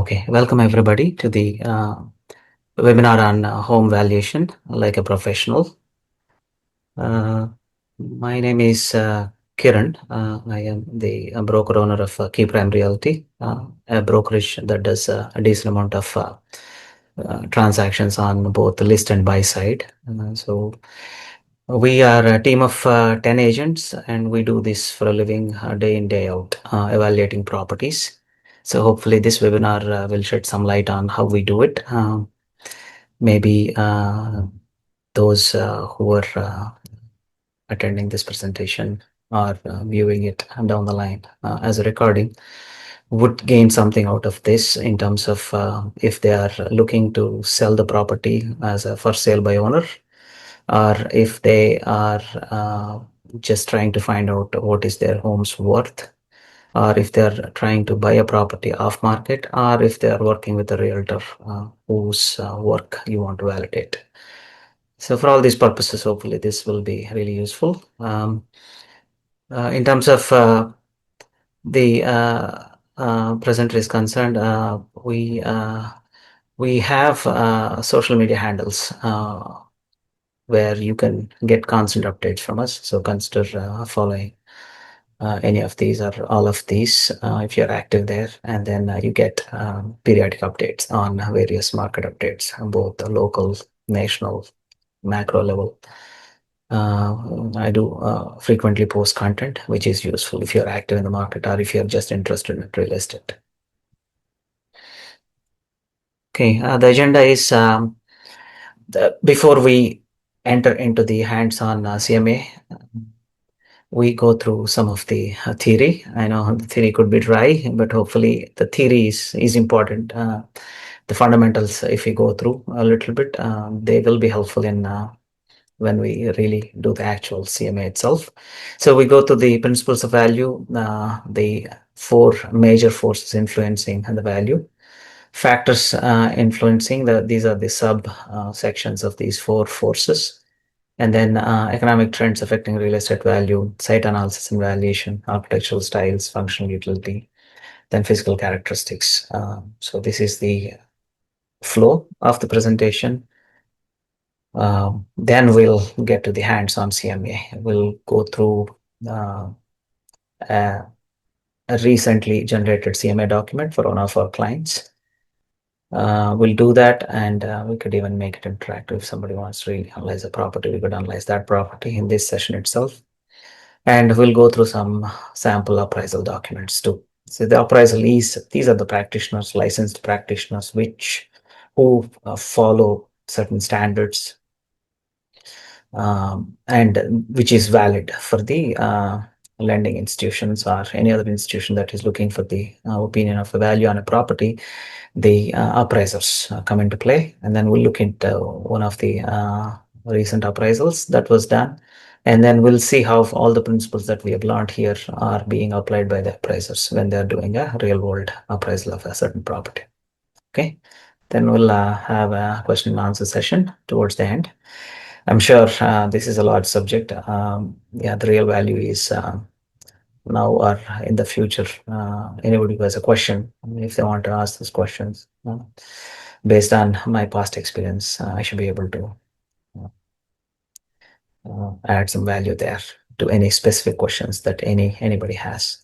Okay, welcome everybody to the webinar on home valuation like a professional. My name is Kiran. I am the broker owner of Key Prime Realty, a brokerage that does a decent amount of transactions on both the list and buy side. So we are a team of 10 agents, and we do this for a living day in, day out, evaluating properties. So hopefully this webinar will shed some light on how we do it. Maybe those who are attending this presentation or viewing it down the line as a recording would gain something out of this in terms of if they are looking to sell the property as a for sale by owner, or if they are just trying to find out what is their home's worth, or if they're trying to buy a property off market, or if they are working with a realtor whose work you want to validate. So for all these purposes, hopefully this will be really useful. In terms of the presenter is concerned, we have social media handles where you can get constant updates from us. So consider following any of these or all of these if you're active there, and then you get periodic updates on various market updates, both the local, national, macro level. I do frequently post content which is useful if you're active in the market or if you're just interested in real estate. Okay, the agenda is before we enter into the hands-on CMA, we go through some of the theory. I know the theory could be dry, but hopefully the theory is important. The fundamentals, if we go through a little bit, they will be helpful in when we really do the actual CMA itself. So we go to the principles of value, the four major forces influencing the value, factors influencing these are the sub sections of these four forces, and then economic trends affecting real estate value, site analysis and valuation, architectural styles, functional utility, then physical characteristics. So this is the flow of the presentation. Then we'll get to the hands-on CMA. We'll go through a recently generated CMA document for one of our clients. We'll do that, and we could even make it interactive. If somebody wants to really analyze a property, we could analyze that property in this session itself. And we'll go through some sample appraisal documents too. So the appraisal is, these are the practitioners, licensed practitioners, who follow certain standards, and which is valid for the lending institutions or any other institution that is looking for the opinion of the value on a property. The appraisers come into play, and then we'll look into one of the recent appraisals that was done, and then we'll see how all the principles that we have learned here are being applied by the appraisers when they're doing a real world appraisal of a certain property. Okay, then we'll have a question and answer session towards the end. I'm sure this is a large subject. Yeah, the real value is now or in the future. Anybody who has a question, if they want to ask those questions, based on my past experience, I should be able to add some value there to any specific questions that anybody has.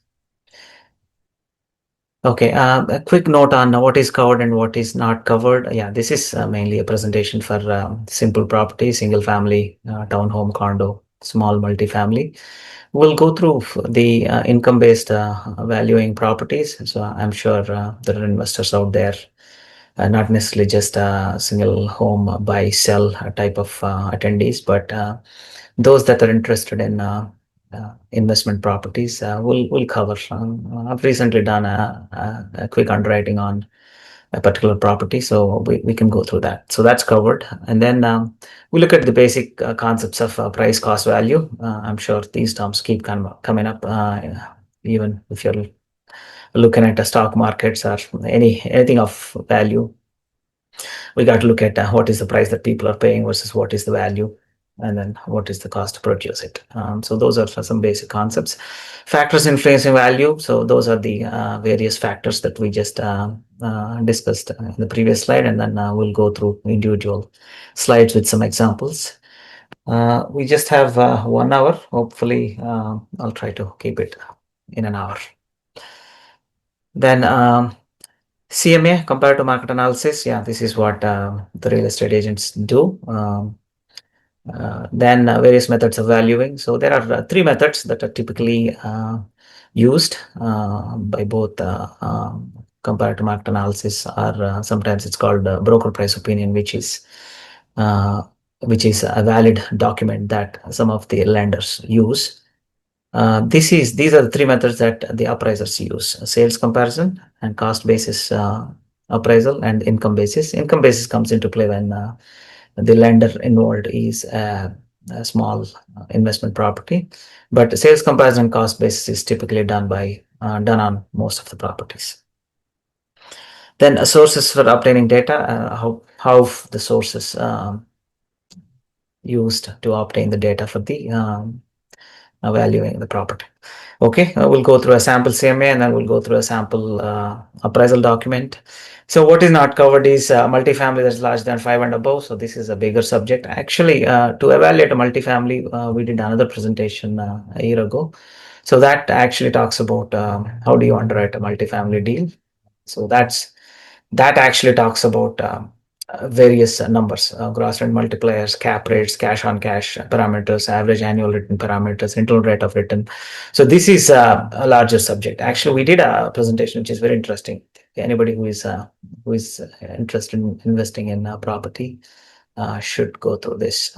Okay, a quick note on what is covered and what is not covered. Yeah, this is mainly a presentation for simple property, single family, townhome, condo, small multifamily. We'll go through the income-based valuing properties. So I'm sure there are investors out there, not necessarily just a single home buy sell type of attendees, but those that are interested in investment properties will cover. I've recently done a quick underwriting on a particular property, so we can go through that. So that's covered, and then we look at the basic concepts of price, cost, value. I'm sure these terms keep coming up, even if you're looking at the stock markets or anything of value. We got to look at what is the price that people are paying versus what is the value. and then what is the cost to produce it. So those are some basic concepts. Factors influencing value. So those are the various factors that we just discussed in the previous slide, and then we'll go through individual slides with some examples. We just have 1 hour. Hopefully, I'll try to keep it in an hour. Then CMA, comparative market analysis. Yeah, this is what the real estate agents do. Then various methods of valuing. So there are 3 methods that are typically used by both comparative market analysis, or sometimes it's called broker price opinion, which is a valid document that some of the lenders use. These are the 3 methods that the appraisers use: sales comparison and cost basis appraisal and income basis. Income basis comes into play when the lender involved is a small investment property, but sales comparison cost basis is typically done on most of the properties. Then sources for obtaining data, how the sources used to obtain the data for the valuing the property. Okay, we'll go through a sample CMA, and then we'll go through a sample appraisal document. So what is not covered is multifamily that's larger than 5 and above. So this is a bigger subject. Actually, to evaluate a multifamily, we did another presentation a year ago. So that actually talks about how do you underwrite a multifamily deal. So that actually talks about various numbers: gross rent multipliers, cap rates, cash on cash parameters, average annual return parameters, internal rate of return. So this is a larger subject. Actually, we did a presentation which is very interesting. Anybody who is interested in investing in property should go through this.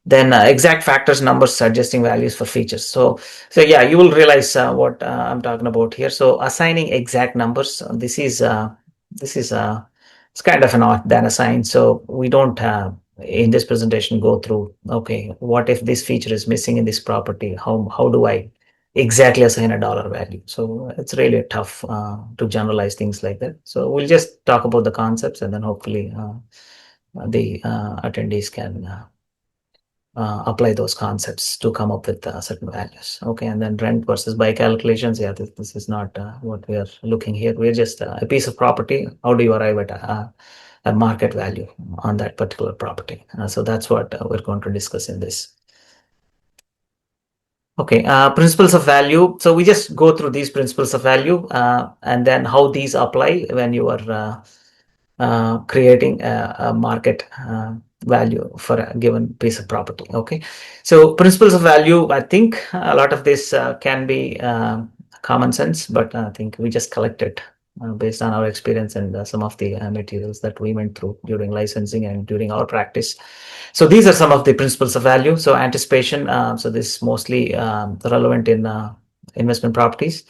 Then exact factors, numbers, suggesting values for features. So yeah, you will realize what I'm talking about here. So assigning exact numbers. This is it's kind of an art than a science. So we don't in this presentation go through, okay, what if this feature is missing in this property? How do I exactly assign a dollar value? So it's really tough to generalize things like that. So we'll just talk about the concepts, and then hopefully the attendees can apply those concepts to come up with certain values. Okay, and then rent versus buy calculations. Yeah, this is not what we are looking here. We're just a piece of property. How do you arrive at a market value on that particular property? So that's what we're going to discuss in this. Okay, principles of value. So we just go through these principles of value and then how these apply when you are creating a market value for a given piece of property. Okay, so principles of value, I think a lot of this can be common sense, but I think we just collected based on our experience and some of the materials that we went through during licensing and during our practice. So these are some of the principles of value. So anticipation, so this is mostly relevant in investment properties.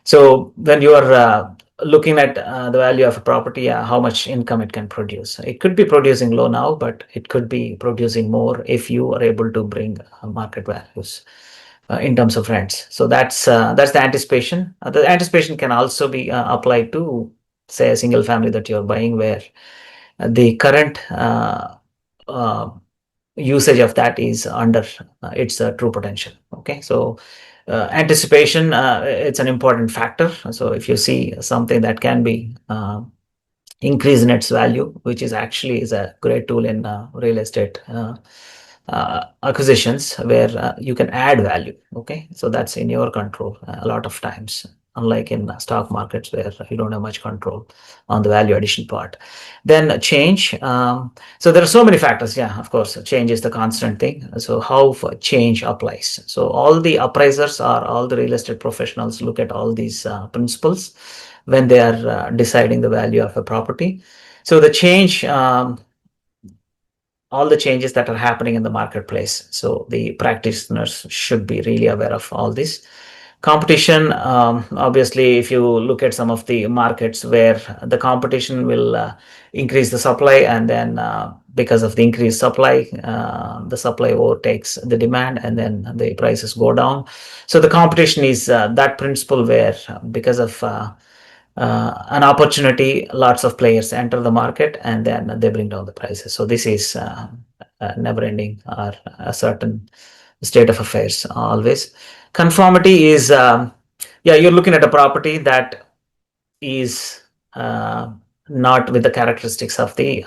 So when you are looking at the value of a property, how much income it can produce. It could be producing low now, but it could be producing more if you are able to bring market values in terms of rents. So that's the anticipation. The anticipation can also be applied to, say, a single family that you're buying, where the current usage of that is under its true potential. Okay, so anticipation, it's an important factor. So if you see something that can be increase in its value, which is actually is a great tool in real estate acquisitions, where you can add value. Okay, so that's in your control a lot of times, unlike in stock markets where you don't have much control on the value addition part. Then change. So there are so many factors. Yeah, of course, change is the constant thing. So how change applies. So all the appraisers or all the real estate professionals look at all these principles when they are deciding the value of a property. So the change, all the changes that are happening in the marketplace. So the practitioners should be really aware of all this. Competition, obviously, if you look at some of the markets where the competition will increase the supply, and then because of the increased supply, the supply overtakes the demand, and then the prices go down. So the competition is that principle where because of an opportunity, lots of players enter the market, and then they bring down the prices. So this is never ending or a certain state of affairs always. Conformity is, you're looking at a property that is not with the characteristics of the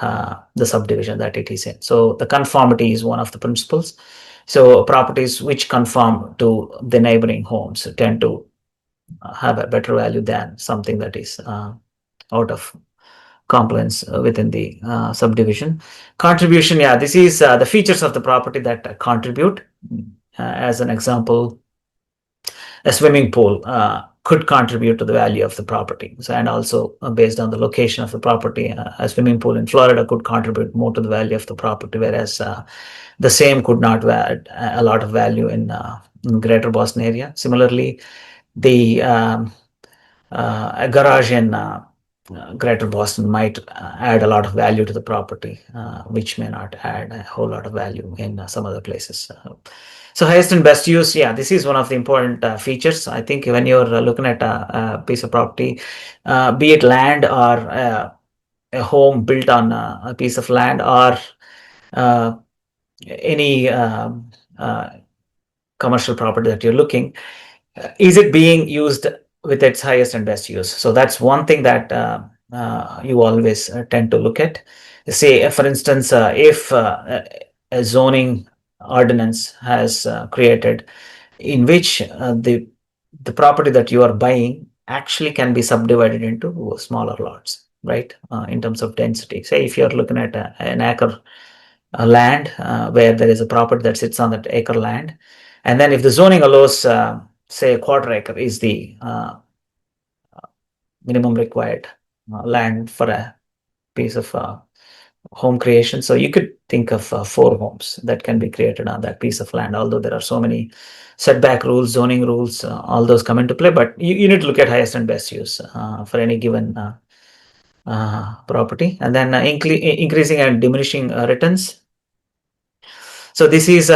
subdivision that it is in. So the conformity is one of the principles. So properties which conform to the neighboring homes tend to have a better value than something that is out of compliance within the subdivision. Contribution, this is the features of the property that contribute. As an example, a swimming pool could contribute to the value of the property. So, and also based on the location of the property, a swimming pool in Florida could contribute more to the value of the property, whereas the same could not add a lot of value in Greater Boston area. Similarly, the a garage in Greater Boston might add a lot of value to the property, which may not add a whole lot of value in some other places. So highest and best use, this is one of the important features. I think when you're looking at a piece of property, be it land or a home built on a piece of land or any commercial property that you're looking, is it being used with its highest and best use? So that's one thing that you always tend to look at. Say, for instance, if a zoning ordinance has created in which the property that you are buying actually can be subdivided into smaller lots, right? In terms of density. Say if you're looking at an acre land where there is a property that sits on that acre land, and then if the zoning allows say a quarter acre is the minimum required land for a piece of home creation. So you could think of 4 homes that can be created on that piece of land, although there are so many setback rules, zoning rules, all those come into play, but you need to look at highest and best use for any given property. And then increasing and diminishing returns. So this is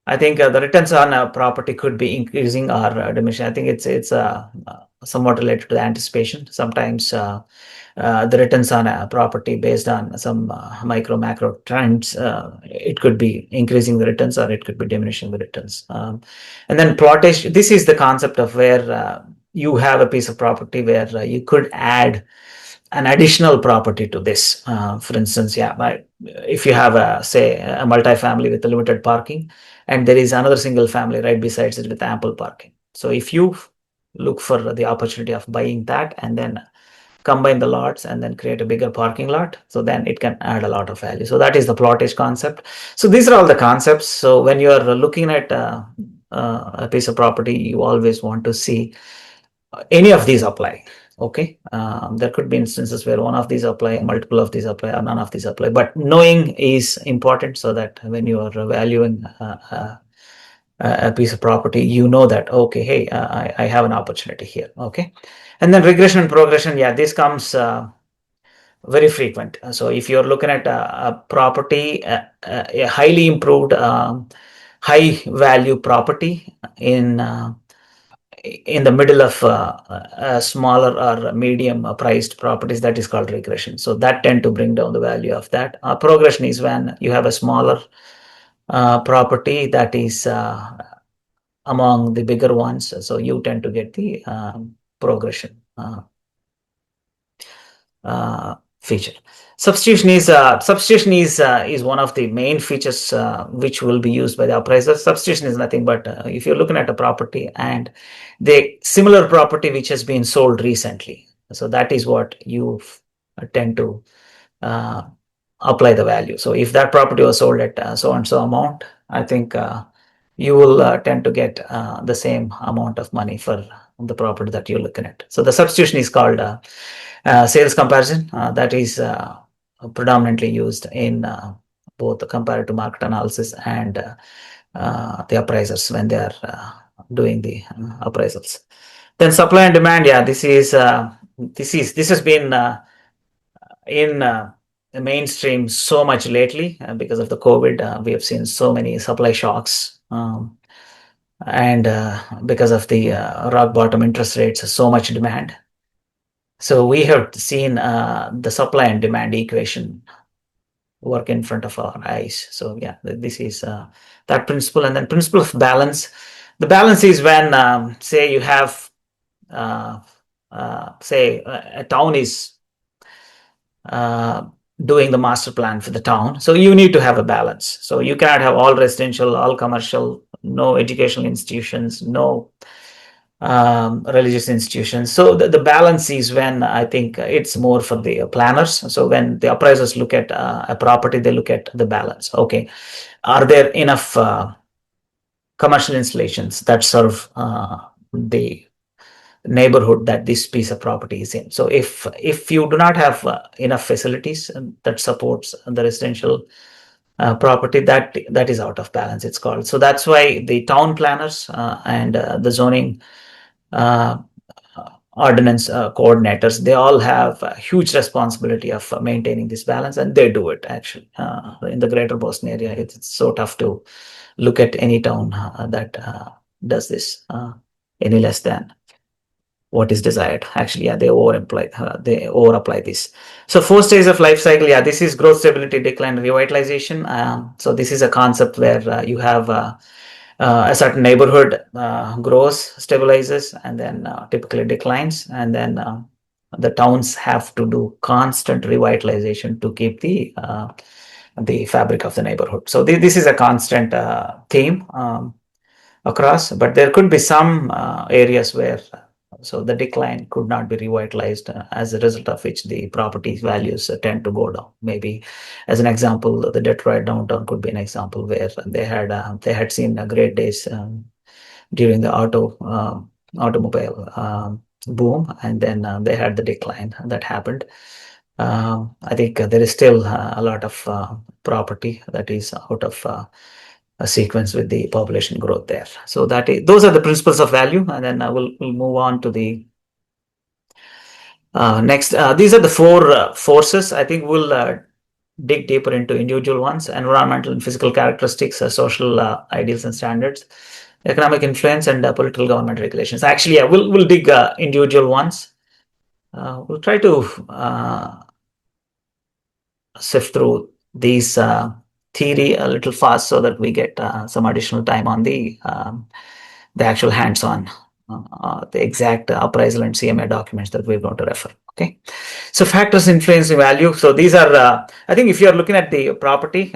I think the returns on a property could be increasing or diminishing. I think it's somewhat related to the anticipation. Sometimes the returns on a property based on some micro macro trends, it could be increasing the returns or it could be diminishing the returns. And then plottage. This is the concept of where you have a piece of property where you could add an additional property to this. For instance, if you have say a multifamily with a limited parking, and there is another single family right besides it with ample parking. So if you look for the opportunity of buying that and then combine the lots and then create a bigger parking lot, so then it can add a lot of value. So that is the plottage concept. So these are all the concepts. So when you are looking at a piece of property, you always want to see any of these apply. Okay, there could be instances where one of these apply, multiple of these apply, or none of these apply, but knowing is important so that when you are valuing a piece of property, you know that, okay, hey, I have an opportunity here. Okay, and then regression and progression, this comes very frequent. So if you're looking at a property, a highly improved high value property in the middle of smaller or medium priced properties, that is called regression. So that tend to bring down the value of that. Progression is when you have a smaller property that is among the bigger ones. So you tend to get the progression feature. Substitution is one of the main features which will be used by the appraiser. Substitution is nothing but if you're looking at a property and the similar property which has been sold recently, so that is what you tend to apply the value. So if that property was sold at so and so amount, I think you will tend to get the same amount of money for the property that you're looking at. So the substitution is called sales comparison. That is predominantly used in both the comparative market analysis and the appraisers when they are doing the appraisals. Then supply and demand. This has been in the mainstream so much lately because of the COVID. We have seen so many supply shocks. And because of the rock bottom interest rates, so much demand. So we have seen the supply and demand equation work in front of our eyes. So yeah, this is that principle. And then principle of balance. The balance is when say you have say a town is doing the master plan for the town. So you need to have a balance. So you cannot have all residential, all commercial, no educational institutions, no religious institutions. So the balance is when I think it's more for the planners. So when the appraisers look at a property, they look at the balance. Okay, are there enough commercial installations that serve the neighborhood that this piece of property is in? So if you do not have enough facilities that supports the residential property, that is out of balance, it's called. So that's why the town planners and the zoning uh, ordinance coordinators, they all have a huge responsibility of maintaining this balance, and they do it actually. In the greater Boston area, it's so tough to look at any town that does this any less than what is desired. Actually, yeah, they over apply this. So 4 stages of life cycle, yeah, this is growth, stability, decline, revitalization. So this is a concept where you have a certain neighborhood grows, stabilizes, and then typically declines, and then the towns have to do constant revitalization to keep the fabric of the neighborhood. So this is a constant theme across, but there could be some areas where so the decline could not be revitalized, as a result of which the property values tend to go down. Maybe as an example, the Detroit downtown could be an example where they had seen great days during the automobile boom, and then they had the decline that happened. I think there is still a lot of property that is out of a sequence with the population growth there. So those are the principles of value, and then we'll move on to the next. These are the four forces. I think we'll dig deeper into individual ones: environmental and physical characteristics, social ideals and standards, economic influence, and political government regulations. Actually, yeah, we'll dig individual ones. We'll try to sift through these theory a little fast so that we get some additional time on the actual hands-on, the exact appraisal and CMA documents that we're going to refer. Okay, so factors influencing value. So these are, I think, if you're looking at the property,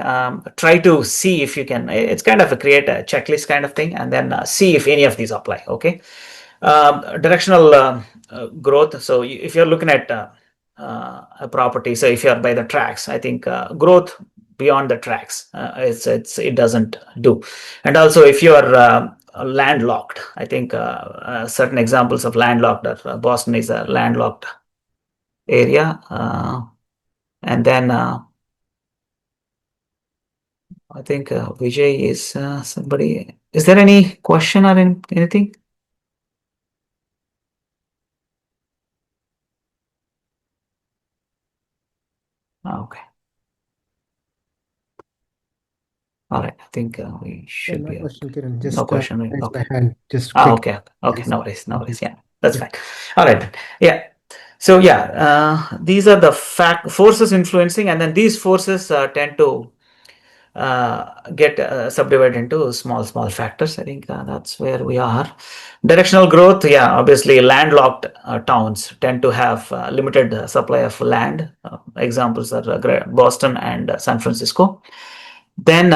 try to see if you can. It's kind of create a checklist kind of thing, and then see if any of these apply. Okay, directional growth. So if you're looking at a property, so if you're by the tracks, I think growth beyond the tracks, it doesn't do. And also, if you're landlocked, I think certain examples of landlocked Boston is a landlocked area, and then I think Vijay is somebody. Is there any question or anything? Okay. All right. I think we should No be. question, Kiran. Just No question. Right? raise Okay. my hand. Just quick. Okay. Okay. Yes. No worries. No worries. Yeah, that's fine. All right. Yeah. So yeah, these are the forces influencing, and then these forces tend to get subdivided into small factors. I think that's where we are. Directional growth. Yeah, obviously landlocked towns tend to have limited supply of land. Examples are Boston and San Francisco. Then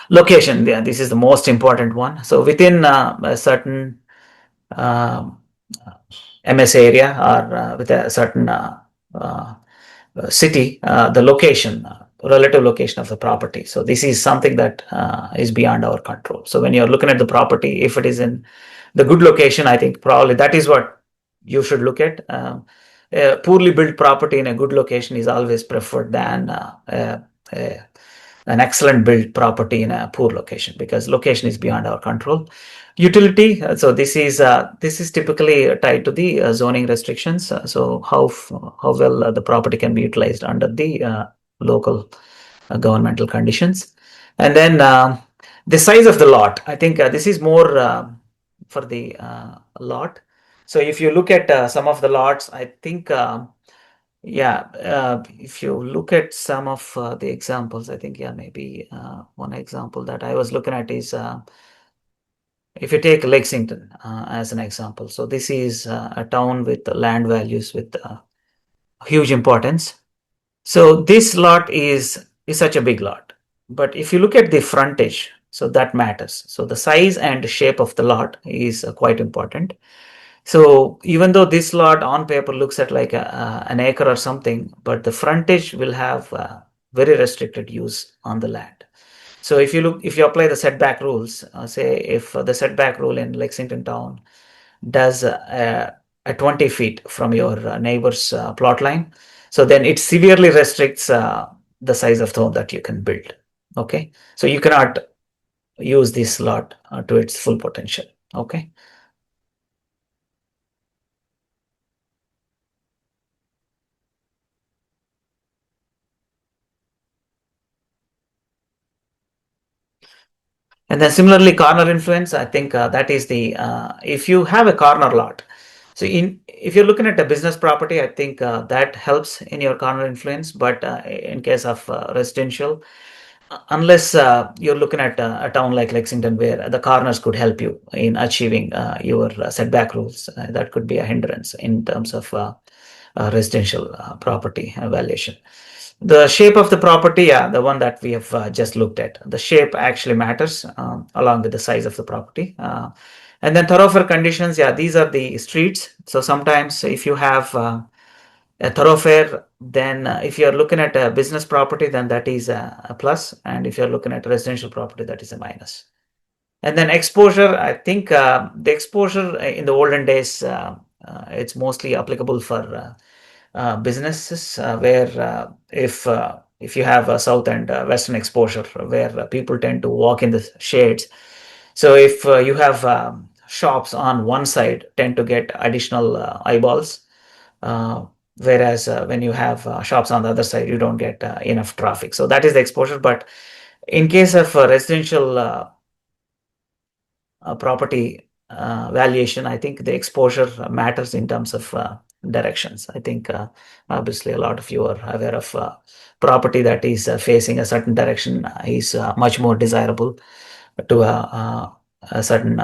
location. Yeah, this is the most important one. So within a certain uh, MS area, or with a certain city, the location, relative location of the property. So this is something that is beyond our control. So when you're looking at the property, if it is in the good location, I think probably that is what you should look at. A poorly built property in a good location is always preferred than an excellent built property in a poor location, because location is beyond our control. Utility. So this is typically tied to the zoning restrictions. So how well the property can be utilized under the local governmental conditions. And then the size of the lot. I think this is more for the lot. So if you look at some of the lots, I think Yeah, if you look at some of the examples, I think, yeah, maybe one example that I was looking at is if you take Lexington as an example. So this is a town with land values with huge importance. So this lot is such a big lot. But if you look at the frontage, so that matters. So the size and shape of the lot is quite important. So even though this lot on paper looks at like an acre or something, but the frontage will have very restricted use on the land. So if you apply the setback rules, say if the setback rule in Lexington town does a 20 feet from your neighbor's plot line, so then it severely restricts the size of the home that you can build. Okay, so you cannot use this lot to its full potential. Okay. And then similarly, corner influence, I think that is the, if you have a corner lot, so if you're looking at a business property, I think that helps in your corner influence. But in case of residential, unless you're looking at a town like Lexington where the corners could help you in achieving your setback rules, that could be a hindrance in terms of residential property valuation. The shape of the property, yeah, the one that we have just looked at, the shape actually matters along with the size of the property. And then thoroughfare conditions, yeah, these are the streets. So sometimes if you have a thoroughfare, then if you're looking at a business property, then that is a plus. And if you're looking at a residential property, that is a minus. And then exposure, I think the exposure in the olden days, it's mostly applicable for businesses where if you have a south and western exposure where people tend to walk in the shades. So if you have shops on one side tend to get additional eyeballs, uh, whereas when you have shops on the other side, you don't get enough traffic. So that is the exposure. But in case of residential property valuation, I think the exposure matters in terms of directions. I think obviously a lot of you are aware of property that is facing a certain direction is much more desirable to a certain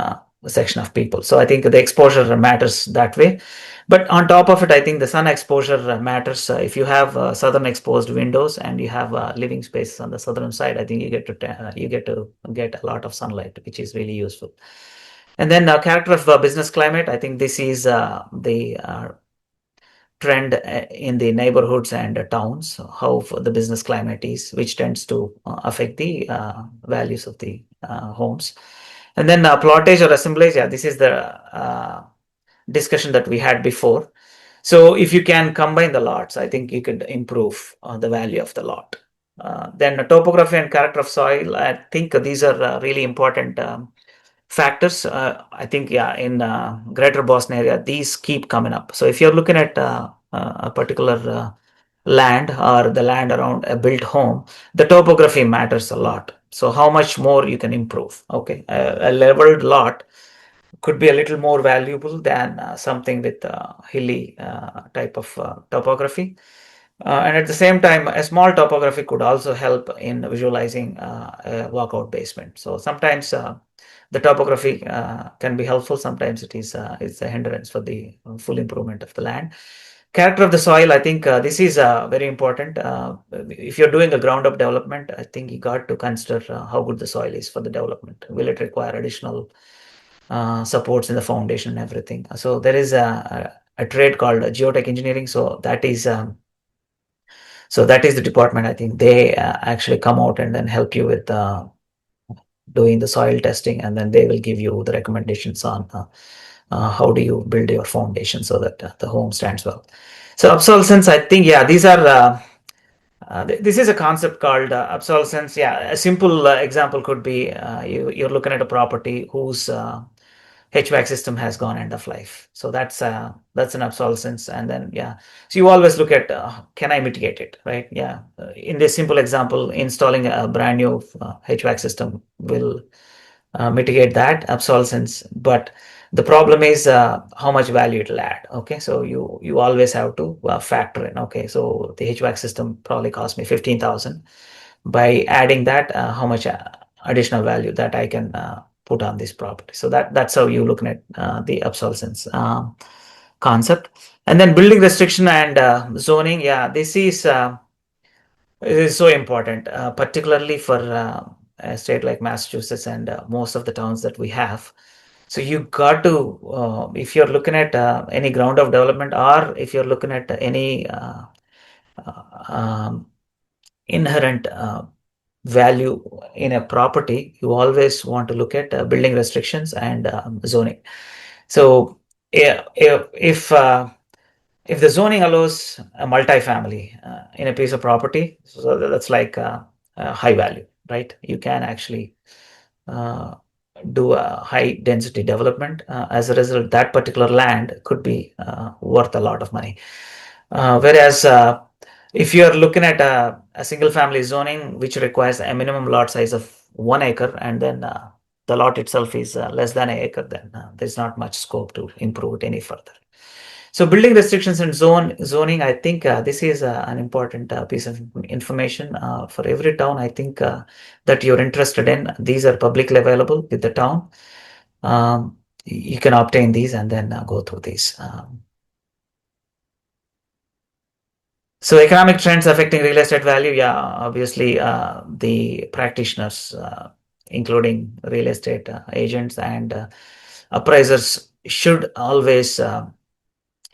section of people. So I think the exposure matters that way. But on top of it, I think the sun exposure matters. If you have southern exposed windows and you have living space on the southern side, I think you get to get a lot of sunlight, which is really useful. And then character of business climate. I think this is the trend in the neighborhoods and towns, how the business climate is, which tends to affect the values of the homes. And then plottage or assemblage. Yeah, this is the discussion that we had before. So if you can combine the lots, I think you could improve the value of the lot. Then topography and character of soil. I think these are really important factors. I think, yeah, in greater Boston area, these keep coming up. So if you're looking at a particular land or the land around a built home, the topography matters a lot. So how much more you can improve. Okay, a leveled lot could be a little more valuable than something with hilly type of topography. And at the same time, a small topography could also help in visualizing a walkout basement. So sometimes the topography can be helpful. Sometimes it's a hindrance for the full improvement of the land. Character of the soil, I think this is very important. If you're doing a ground up development, I think you got to consider how good the soil is for the development. Will it require additional supports in the foundation and everything? So there is a trade called geotech engineering. So that is the department. I think they actually come out and then help you with doing the soil testing, and then they will give you the recommendations on how do you build your foundation so that the home stands well. So obsolescence, I think, yeah, these are this is a concept called obsolescence. Yeah, a simple example could be you're looking at a property whose HVAC system has gone end of life. So that's an obsolescence. And then, yeah, so you always look at can I mitigate it, right? Yeah, in this simple example, installing a brand new HVAC system will mitigate that obsolescence. But The problem is how much value it'll add. Okay, so you always have to factor in. Okay, so the HVAC system probably cost me 15,000. By adding that, how much additional value that I can put on this property. So that's how you looking at the obsolescence concept. And then building restriction and zoning. Yeah, this is it is so important, particularly for a state like Massachusetts and most of the towns that we have. So you got to, if you're looking at any ground of development, or if you're looking at any um, inherent value in a property, you always want to look at building restrictions and zoning. So if the zoning allows a multifamily in a piece of property, so that's like high value, right? You can actually uh, do a high density development. As a result, that particular land could be worth a lot of money. Whereas if you're looking at a single family zoning, which requires a minimum lot size of 1 acre, and then the lot itself is less than an acre, then there's not much scope to improve it any further. So building restrictions and zoning, I think this is an important piece of information for every town. I think that you're interested in. These are publicly available with the town. You can obtain these and then go through these. So economic trends affecting real estate value. Yeah, obviously the practitioners, including real estate agents and appraisers, should always,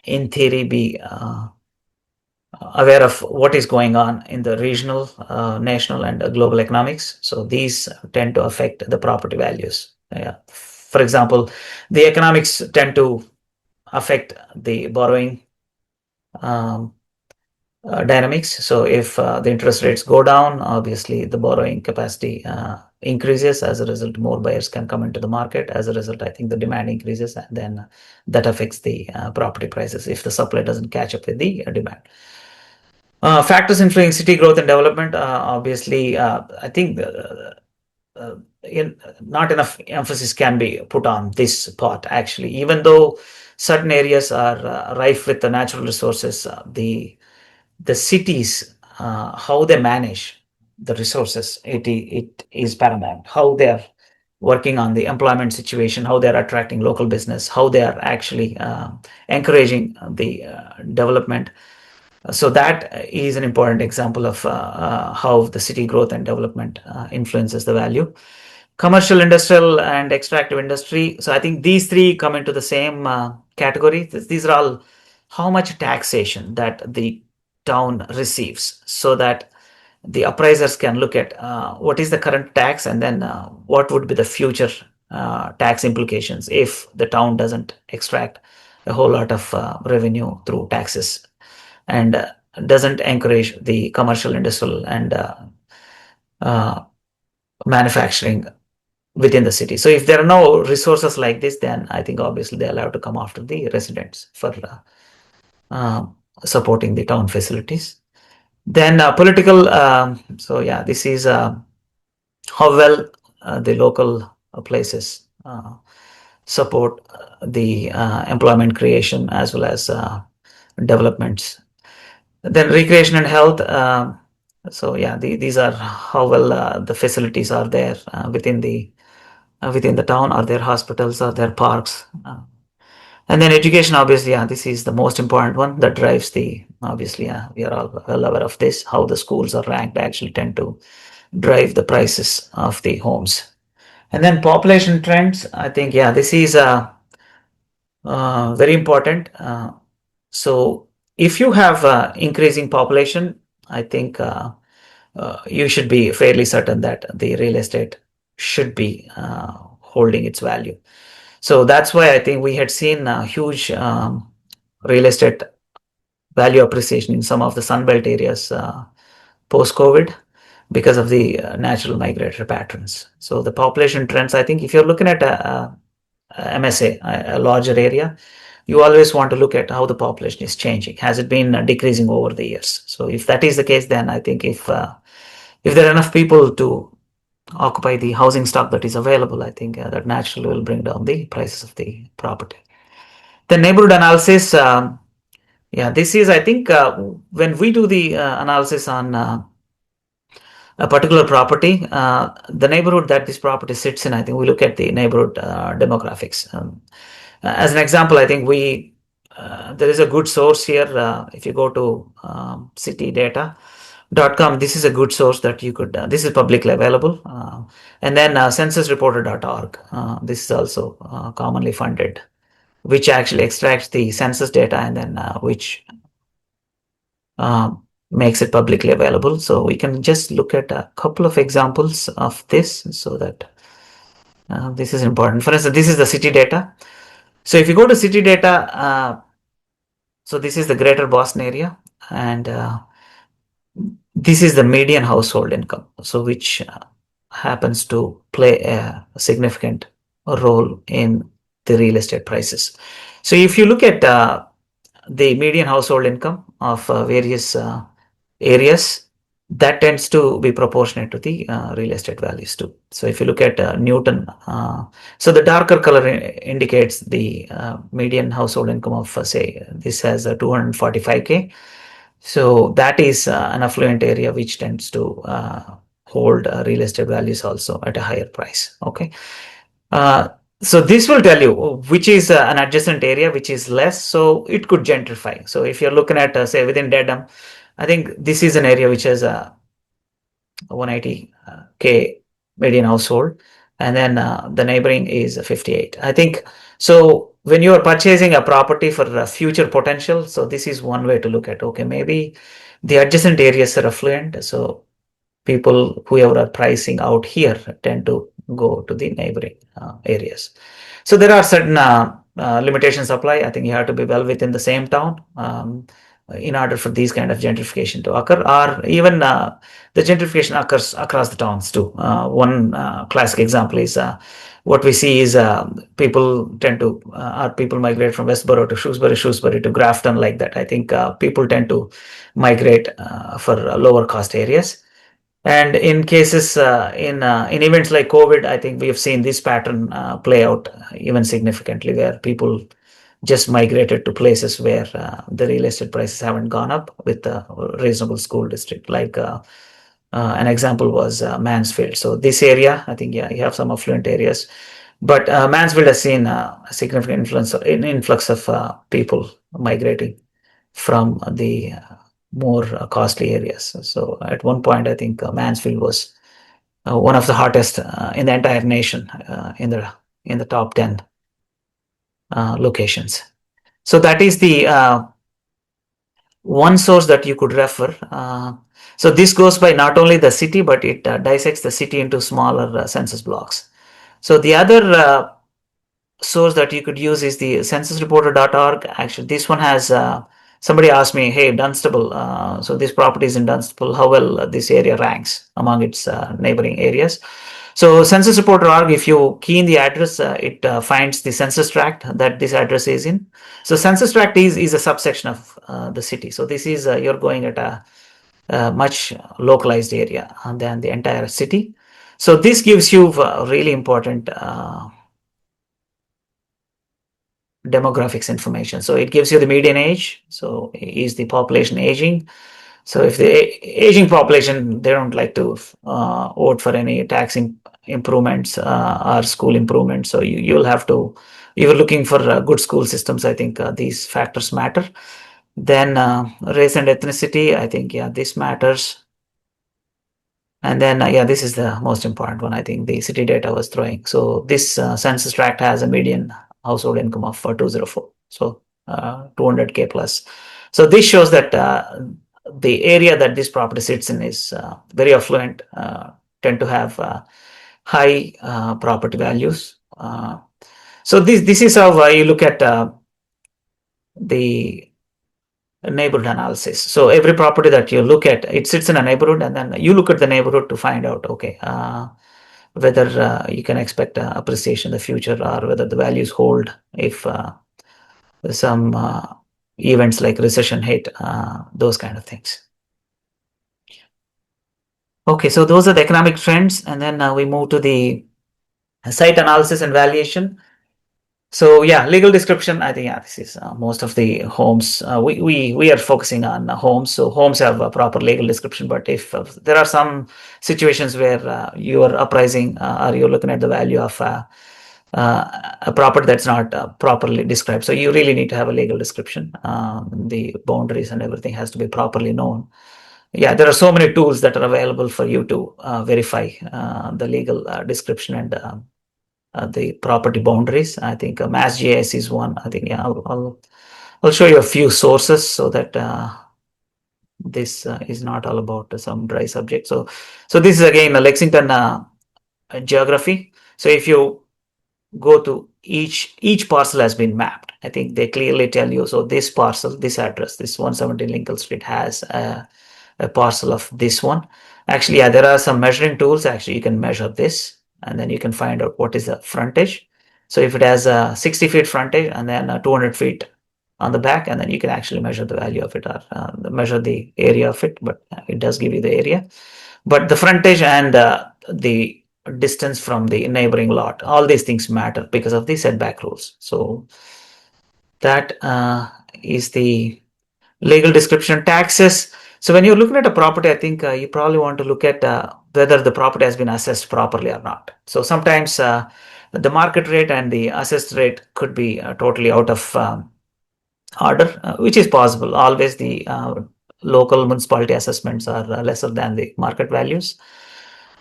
in theory, be aware of what is going on in the regional, national, and global economics. So these tend to affect the property values. Yeah. For example, the economics tend to affect the borrowing um, dynamics. So if the interest rates go down, obviously the borrowing capacity increases. As a result, more buyers can come into the market. As a result, I think the demand increases, and then that affects the property prices if the supply doesn't catch up with the demand. Factors influencing city growth and development. Obviously, I think uh, not enough emphasis can be put on this part. Actually, even though certain areas are rife with the natural resources, the cities, how they manage the resources, it is paramount. How they are working on the employment situation, how they are attracting local business, how they are actually encouraging the development. So that is an important example of how the city growth and development influences the value. Commercial, industrial, and extractive industry. So I think these three come into the same category. These are all how much taxation that the town receives, so that the appraisers can look at what is the current tax, and then what would be the future tax implications if the town doesn't extract a whole lot of revenue through taxes, and doesn't encourage the commercial, industrial, and uh, manufacturing within the city. So if there are no resources like this, then I think obviously they'll have to come after the residents for uh, supporting the town facilities. Then political. So yeah, this is how well the local places support the employment creation as well as developments. Then recreation and health. So yeah, these are how well the facilities are there within the town. Are there hospitals? Are there parks? And then education, obviously, yeah, this is the most important one that drives the, obviously, yeah, we are all well aware of this, how the schools are ranked actually tend to drive the prices of the homes. And then population trends, I think, yeah, this is very important. So if you have increasing population, I think you should be fairly certain that the real estate should be holding its value. So that's why I think we had seen a huge real estate value appreciation in some of the Sunbelt areas post-COVID because of the natural migratory patterns. So the population trends, I think if you're looking at a MSA, a larger area, you always want to look at how the population is changing. Has it been decreasing over the years? So if that is the case, then I think if there are enough people to occupy the housing stock that is available, I think that naturally will bring down the prices of the property. The neighborhood analysis, this is, I think, when we do the analysis on a particular property, the neighborhood that this property sits in, I think we look at the neighborhood demographics. As an example, I think there is a good source here. If you go to citydata.com, this is a good source that you could, this is publicly available. And then censusreporter.org, this is also commonly funded, which actually extracts the census data and then which makes it publicly available. So we can just look at a couple of examples of this so that this is important. For instance, this is the city data. So if you go to city data, so this is the greater Boston area, and this is the median household income, so which happens to play a significant role in the real estate prices. So if you look at the median household income of various areas, that tends to be proportionate to the real estate values too. So if you look at Newton, so the darker color indicates the median household income of say this has 245K. So that is an affluent area which tends to hold real estate values also at a higher price. Okay. So this will tell you which is an adjacent area which is less, so it could gentrify. So if you're looking at say within Dedham, I think this is an area which has a 180K median household, and then the neighboring is 58. I think so. When you are purchasing a property for future potential, so this is one way to look at. Okay, maybe the adjacent areas are affluent, so people whoever are pricing out here tend to go to the neighboring areas. So there are certain limitations apply. I think you have to be well within the same town in order for these kind of gentrification to occur, or even the gentrification occurs across the towns too. One classic example is what we see is people tend to, people migrate from Westboro to Shrewsbury, Shrewsbury to Grafton, like that. I think people tend to migrate for lower cost areas. And in cases, in events like COVID, I think we have seen this pattern play out even significantly, where people just migrated to places where the real estate prices haven't gone up with a reasonable school district. Like an example was Mansfield. So this area, I think, you have some affluent areas, but Mansfield has seen a significant influx of people migrating from the more costly areas. So at one point, I think Mansfield was one of the hottest in the entire nation in the top 10 locations. So that is the one source that you could refer. So this goes by not only the city, but it dissects the city into smaller census blocks. So the other source that you could use is the censusreporter.org. Actually, this one has somebody asked me, hey, Dunstable, so this property is in Dunstable, how well this area ranks among its neighboring areas. So censusreporter.org, if you key in the address, it finds the census tract that this address is in. So census tract is a subsection of the city. So this is, you're going at a much localized area than the entire city. So this gives you really important demographics information. So it gives you the median age. So is the population aging? So if the aging population, they don't like to vote for any tax improvements or school improvements. So you'll have to, if you're looking for good school systems, I think these factors matter. Then race and ethnicity, I think, this matters. And then, this is the most important one, I think, the city data was throwing. So this census tract has a median household income of 204. So 200K plus. So this shows that the area that this property sits in is very affluent, tend to have high property values. So this is how you look at the neighborhood analysis. So every property that you look at, it sits in a neighborhood, and then you look at the neighborhood to find out, okay, whether you can expect appreciation in the future, or whether the values hold if some events like recession hit, those kind of things. Okay, so those are the economic trends, and then we move to the site analysis and valuation. So yeah, legal description. I think yeah, this is most of the homes. We are focusing on homes. So homes have a proper legal description. But if there are some situations where you are appraising or you're looking at the value of a property that's not properly described, so you really need to have a legal description. The boundaries and everything has to be properly known. Yeah, there are so many tools that are available for you to verify the legal description and the property boundaries. I think MassGIS is one. I think yeah, I'll show you a few sources so that this is not all about some dry subject. So this is again a Lexington geography. So if you go to each parcel has been mapped. I think they clearly tell you. So this parcel, this address, this 117 Lincoln Street has a parcel of this one. Actually, yeah, there are some measuring tools. Actually, you can measure this, and then you can find out what is the frontage. So if it has a 60 feet frontage and then 200 feet on the back, and then you can actually measure the value of it or measure the area of it. But it does give you the area. But the frontage and the distance from the neighboring lot, all these things matter because of the setback rules. So that is the legal description. Taxes. So when you're looking at a property, I think you probably want to look at whether the property has been assessed properly or not. So sometimes the market rate and the assessed rate could be totally out of order, which is possible. Always the local municipality assessments are lesser than the market values.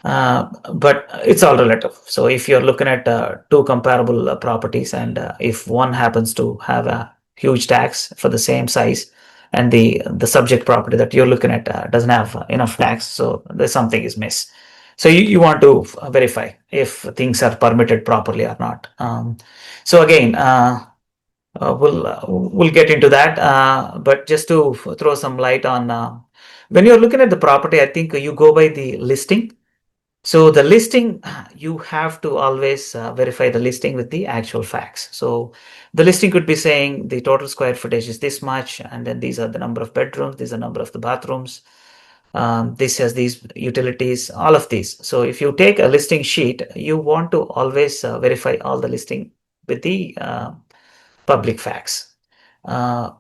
But it's all relative. So if you're looking at two comparable properties, and if one happens to have a huge tax for the same size, and the subject property that you're looking at doesn't have enough tax, so there's something is miss. So you want to verify if things are permitted properly or not. So again, we'll get into that. But just to throw some light on when you're looking at the property, I think you go by the listing. So the listing, you have to always verify the listing with the actual facts. So the listing could be saying the total square footage is this much, and then these are the number of bedrooms, these are the number of the bathrooms, this has these utilities, all of these. So if you take a listing sheet, you want to always verify all the listing with the public facts. Uh,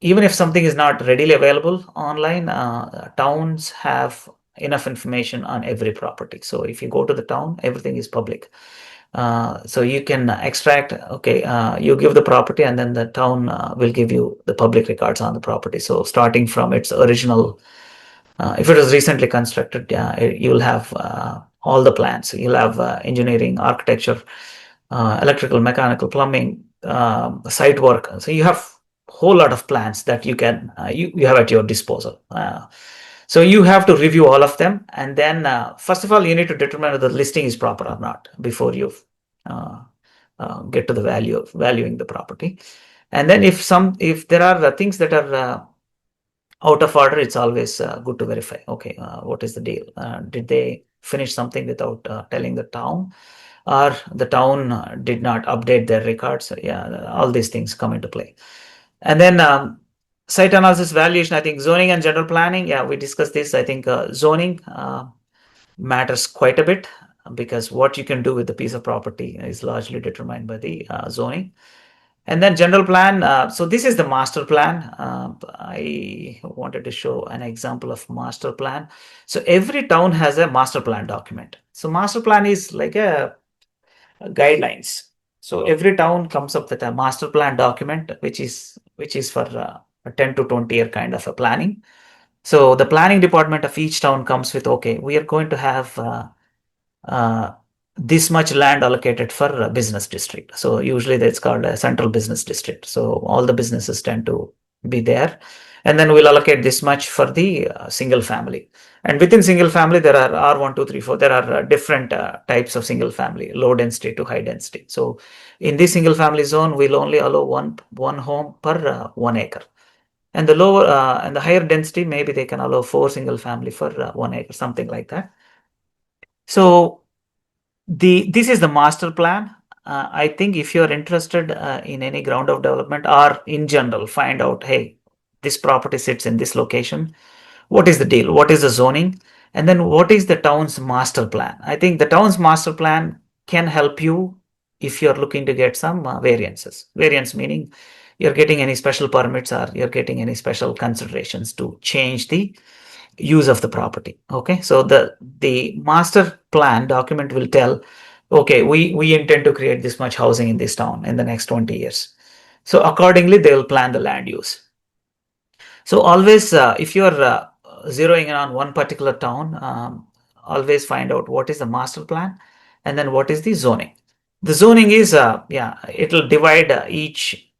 Even if something is not readily available online, towns have enough information on every property. So if you go to the town, everything is public. So you can extract, okay, you give the property and then the town will give you the public records on the property. So starting from its original, if it was recently constructed, you'll have all the plans. You'll have engineering, architecture, electrical, mechanical, plumbing, site work. So you have whole lot of plans that you can you have at your disposal. So you have to review all of them, and then first of all you need to determine whether the listing is proper or not before you uh, get to the value of valuing the property. And then if there are things that are out of order, it's always good to verify. Okay, what is the deal? Did they finish something without telling the town, or the town did not update their records? So yeah, all these things come into play. And then site analysis, valuation. I think zoning and general planning. Yeah, we discussed this. I think zoning matters quite a bit because what you can do with the piece of property is largely determined by the zoning. And then general plan. So this is the master plan. I wanted to show an example of master plan. So every town has a master plan document. So master plan is like a guidelines. So every town comes up with a master plan document, which is for a 10 to 20 year kind of a planning. So the planning department of each town comes with, okay, we are going to have uh, this much land allocated for a business district. So usually that's called a central business district. So all the businesses tend to be there. And then we'll allocate this much for the single family. And within single family, there are R1, 2, 3, 4. There are different types of single family, low density to high density. So in this single family zone, we'll only allow one home per 1 acre. And the lower and the higher density, maybe they can allow 4 single family for 1 acre, something like that. So this is the master plan. I think if you're interested in any ground up development or in general, find out, hey, this property sits in this location. what is the deal, what is the zoning, and then what is the town's master plan. I think the town's master plan can help you if you're looking to get some variances. Variance meaning you're getting any special permits or you're getting any special considerations to change the use of the property. Okay, so the master plan document will tell, okay, we intend to create this much housing in this town in the next 20 years. So accordingly, they will plan the land use. So always, if you're zeroing in on one particular town, always find out what is the master plan and then what is the zoning. The zoning is, yeah, it'll divide each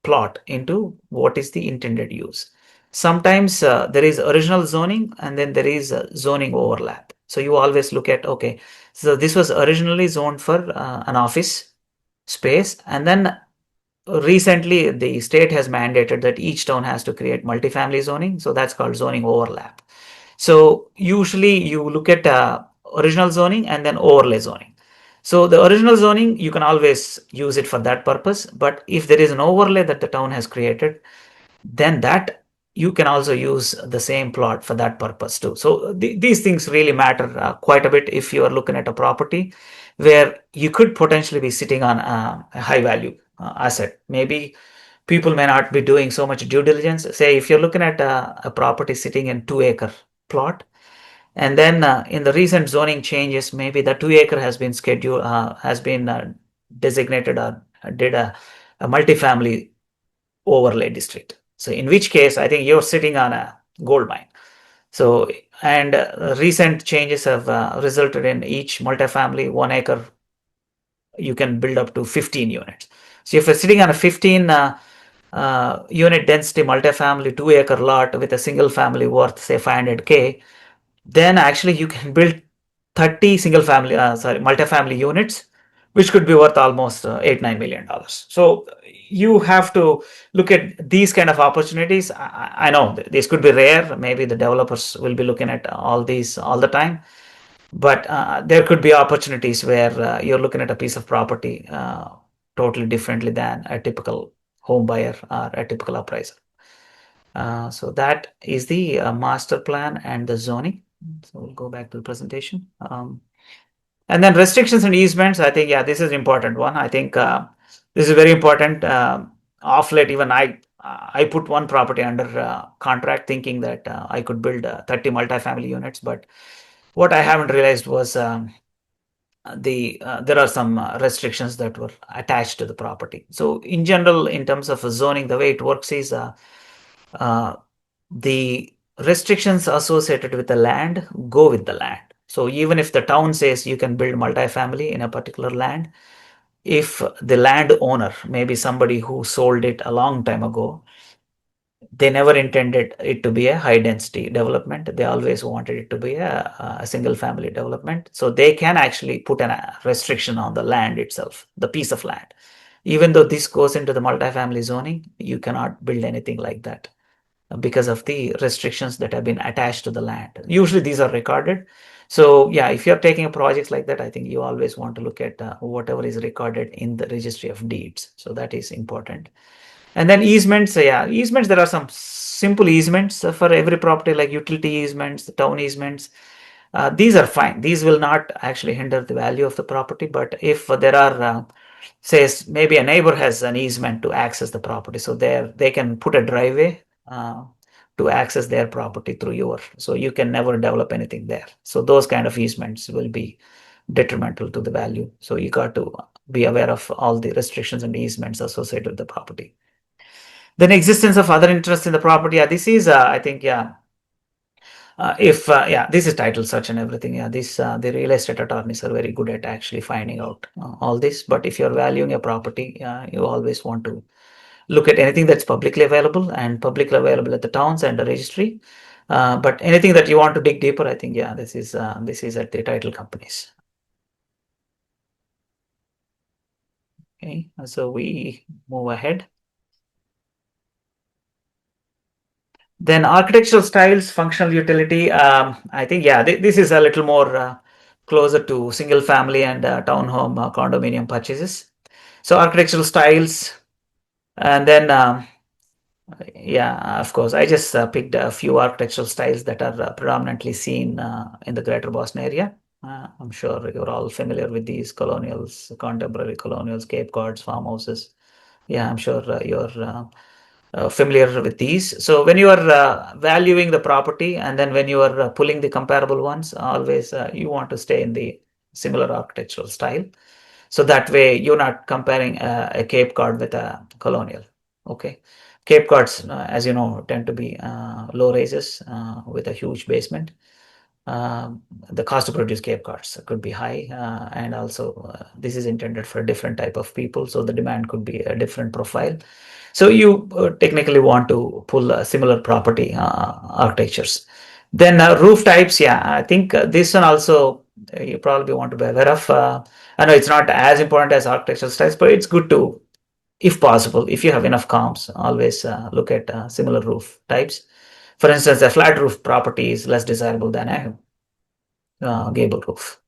plot into what is the intended use. Sometimes there is original zoning and then there is zoning overlap. So you always look at, okay, so this was originally zoned for an office space, and then recently the state has mandated that each town has to create multifamily zoning. So that's called zoning overlap. So usually you look at original zoning and then overlay zoning. So the original zoning, you can always use it for that purpose. But if there is an overlay that the town has created, then that you can also use the same plot for that purpose too. So these things really matter quite a bit if you are looking at a property where you could potentially be sitting on a high value asset. Maybe people may not be doing so much due diligence. Say if you're looking at a property sitting in 2 acre plot, and then in the recent zoning changes, maybe the 2 acre has been scheduled, has been designated or did a multifamily overlay district. So in which case, I think you're sitting on a gold mine. So, and recent changes have resulted in each multifamily 1 acre, you can build up to 15 units. So if you're sitting on a 15 unit density multifamily 2 acre lot with a single family worth say 500K, then actually you can build 30 single family, multifamily units, which could be worth almost $8-9 million. So you have to look at these kind of opportunities. I know this could be rare. Maybe the developers will be looking at all these all the time, but there could be opportunities where you're looking at a piece of property totally differently than a typical home buyer or a typical appraiser. So that is the master plan and the zoning. So we'll go back to the presentation. And then restrictions and easements, I think, yeah, this is an important one. I think this is very important. Off late, even I put one property under contract thinking that I could build 30 multifamily units. But what I haven't realized was there are some restrictions that were attached to the property. So in general, in terms of zoning, the way it works is the restrictions associated with the land go with the land. So even if the town says you can build multifamily in a particular land, if the landowner, maybe somebody who sold it a long time ago, they never intended it to be a high density development. They always wanted it to be a single family development. So they can actually put a restriction on the land itself, the piece of land. Even though this goes into the multifamily zoning, you cannot build anything like that because of the restrictions that have been attached to the land. Usually these are recorded. So yeah, if you're taking a project like that, I think you always want to look at whatever is recorded in the registry of deeds. So that is important. And then easements, yeah, easements, there are some simple easements for every property like utility easements, the town easements. These are fine. These will not actually hinder the value of the property. But if there are, says maybe a neighbor has an easement to access the property, so there they can put a driveway to access their property through your, so you can never develop anything there. So those kind of easements will be detrimental to the value. So you got to be aware of all the restrictions and easements associated with the property. Then existence of other interests in the property. Yeah, this is, I think, yeah, if yeah, this is title search and everything. Yeah, this the real estate attorneys are very good at actually finding out all this. But if you're valuing a property, you always want to look at anything that's publicly available and publicly available at the towns and the registry. But anything that you want to dig deeper, I think, yeah, this is at the title companies. Okay, so we move ahead. Then architectural styles, functional utility. I think, yeah, this is a little more closer to single family and townhome condominium purchases. So architectural styles, and then Yeah, of course. I just picked a few architectural styles that are predominantly seen in the greater Boston area. I'm sure you're all familiar with these colonials, contemporary colonials, Cape Cods, farmhouses. Yeah, I'm sure you're familiar with these. So when you are valuing the property and then when you are pulling the comparable ones, always you want to stay in the similar architectural style. So that way you're not comparing a Cape Cod with a colonial. Okay. Cape Cods, as you know, tend to be low rises with a huge basement. The cost to produce Cape Cods could be high, and also this is intended for a different type of people, so the demand could be a different profile. So you technically want to pull similar property architectures. Then roof types, yeah, I think this one also you probably want to be aware of. I know it's not as important as architectural styles, but it's good to, if possible, if you have enough comps, always look at similar roof types. For instance, a flat roof property is less desirable than a gable roof.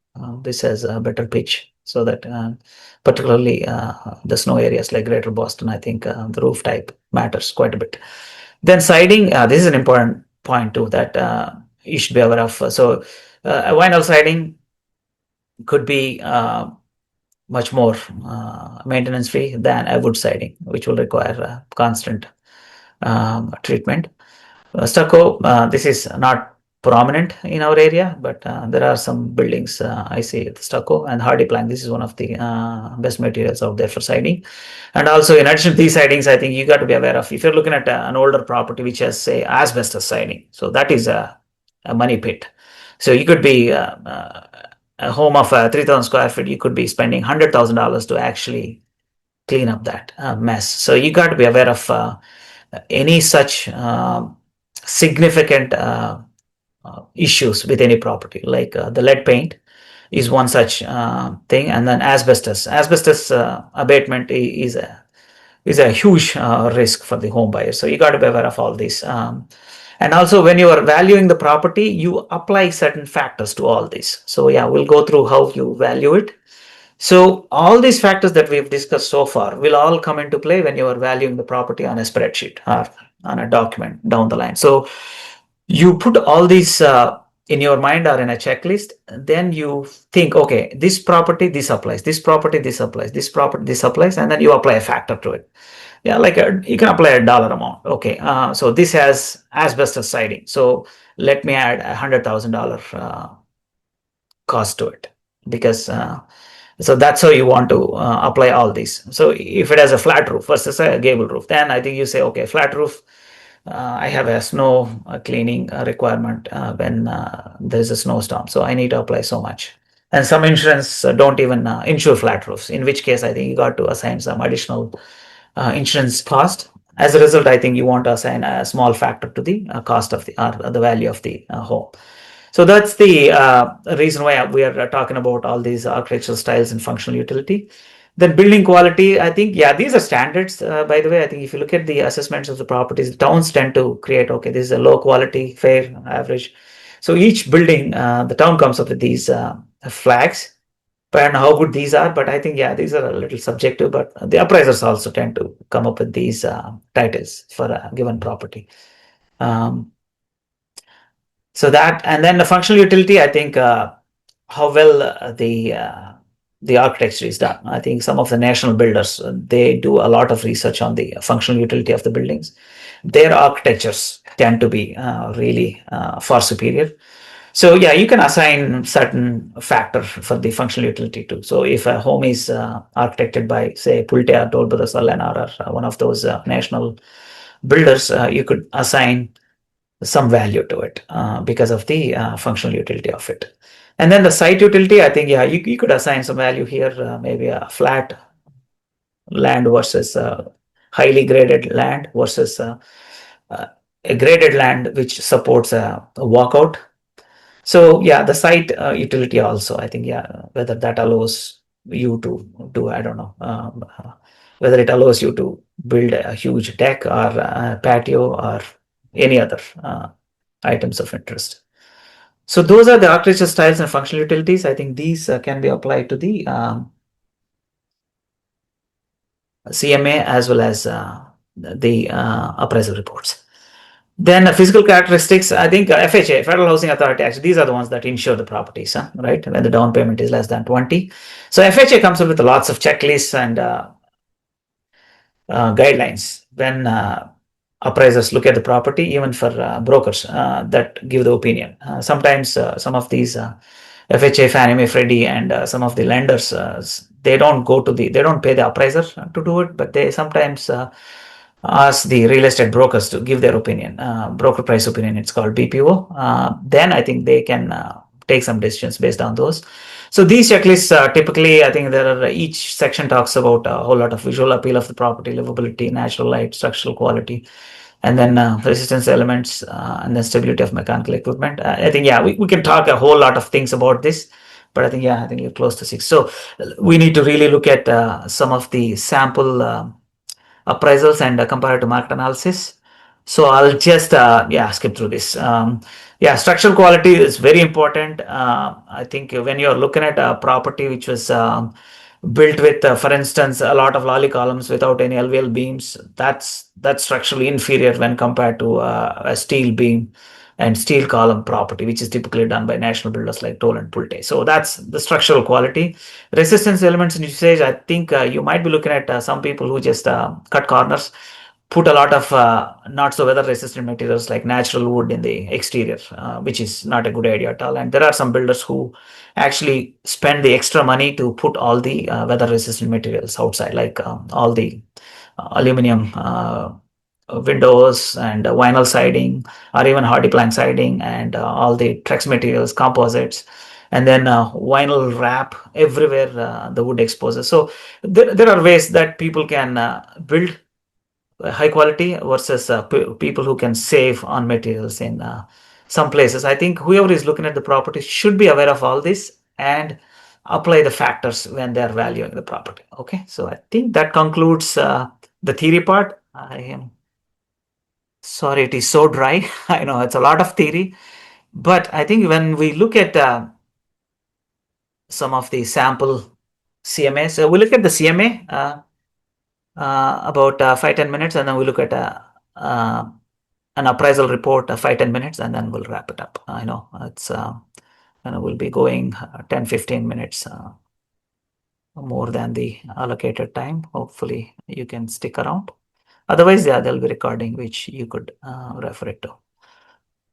This has a better pitch, so that particularly the snow areas like Greater Boston, I think the roof type matters quite a bit. Then siding, this is an important point too that you should be aware of. So a vinyl siding could be much more maintenance free than a wood siding, which will require constant treatment. Stucco, this is not prominent in our area, but there are some buildings I see stucco and hardy plank. This is one of the best materials out there for siding. And also, in addition to these sidings, I think you got to be aware of if you're looking at an older property which has, say, asbestos siding. So that is a money pit. So you could be a home of 3,000 square feet. You could be spending $100,000 to actually clean up that mess. So you got to be aware of any such significant issues with any property, like the lead paint is one such thing, and then asbestos. Asbestos abatement is a huge risk for the home buyer. So you got to be aware of all these. And also, when you are valuing the property, you apply certain factors to all this. So yeah, we'll go through how you value it. So all these factors that we've discussed so far will all come into play when you are valuing the property on a spreadsheet or on a document down the line. So you put all these in your mind or in a checklist, then you think, okay, this property, this applies, this property, this applies, this property, this applies, and then you apply a factor to it. Yeah, like you can apply a dollar amount. Okay, so this has asbestos siding, so let me add $100,000 cost to it, because so that's how you want to apply all these. So if it has a flat roof versus a gable roof, then I think you say, okay, flat roof, I have a snow cleaning requirement when there's a snowstorm, so I need to apply so much. And some insurance don't even insure flat roofs, in which case I think you got to assign some additional insurance cost. As a result, I think you want to assign a small factor to the cost of the value of the home. So that's the reason why we are talking about all these architectural styles and functional utility. Then building quality, I think, yeah, these are standards. By the way, I think if you look at the assessments of the properties, the towns tend to create, okay, this is a low quality, fair, average. So each building, the town comes up with these flags. I don't know how good these are, but I think, yeah, these are a little subjective, but the appraisers also tend to come up with these titles for a given property. Um, so that, and then the functional utility, I think how well the architecture is done. I think some of the national builders, they do a lot of research on the functional utility of the buildings. Their architectures tend to be really far superior. So yeah, you can assign certain factor for the functional utility too. So if a home is architected by, say, Pulte or Toll Brothers or Lennar or one of those national builders, you could assign some value to it because of the functional utility of it. And then the site utility, I think, yeah, you could assign some value here, maybe a flat land versus highly graded land versus uh, a graded land which supports a walkout. So yeah, the site utility also, I think, yeah, whether that allows you to do, I don't know, whether it allows you to build a huge deck or a patio or any other items of interest. So those are the architecture styles and functional utilities. I think these can be applied to the CMA as well as the appraisal reports. Then physical characteristics, I think FHA, Federal Housing Authority, actually, these are the ones that insure the properties, right? When the down payment is less than 20. So FHA comes up with lots of checklists and guidelines when appraisers look at the property, even for brokers that give the opinion. Sometimes some of these FHA, Fannie Mae, Freddie, and some of the lenders, they don't pay the appraiser to do it, but they sometimes ask the real estate brokers to give their opinion, broker price opinion. It's called BPO. Then I think they can take some decisions based on those. So these checklists typically, I think there are each section talks about a whole lot of visual appeal of the property, livability, natural light, structural quality, and then resistance elements, and then stability of mechanical equipment. I think we can talk a whole lot of things about this, but I think you're close to 6. So we need to really look at some of the sample appraisals and comparative market analysis. So I'll just skip through this. Structural quality is very important. I think when you're looking at a property which was built with, for instance, a lot of lolly columns without any LVL beams, that's structurally inferior when compared to a steel beam and steel column property, which is typically done by national builders like Toll and Pulte. So that's the structural quality. Resistance elements in usage, I think you might be looking at some people who just cut corners, put a lot of not so weather resistant materials like natural wood in the exterior, which is not a good idea at all. And there are some builders who actually spend the extra money to put all the weather resistant materials outside, like all the aluminum windows and vinyl siding, or even hardy plank siding, and all the Trex materials, composites, and then vinyl wrap everywhere the wood exposes. So there are ways that people can build high quality versus people who can save on materials in some places. I think whoever is looking at the property should be aware of all this and apply the factors when they are valuing the property. Okay, so I think that concludes the theory part. I am sorry, it is so dry. I know it's a lot of theory, but I think when we look at some of the sample CMA, so we look at the CMA about 5-10 minutes, and then we look at an appraisal report 5-10 minutes, and then we'll wrap it up. I know it's we'll be going 10-15 minutes more than the allocated time. Hopefully you can stick around. Otherwise, there'll be recording which you could refer it to.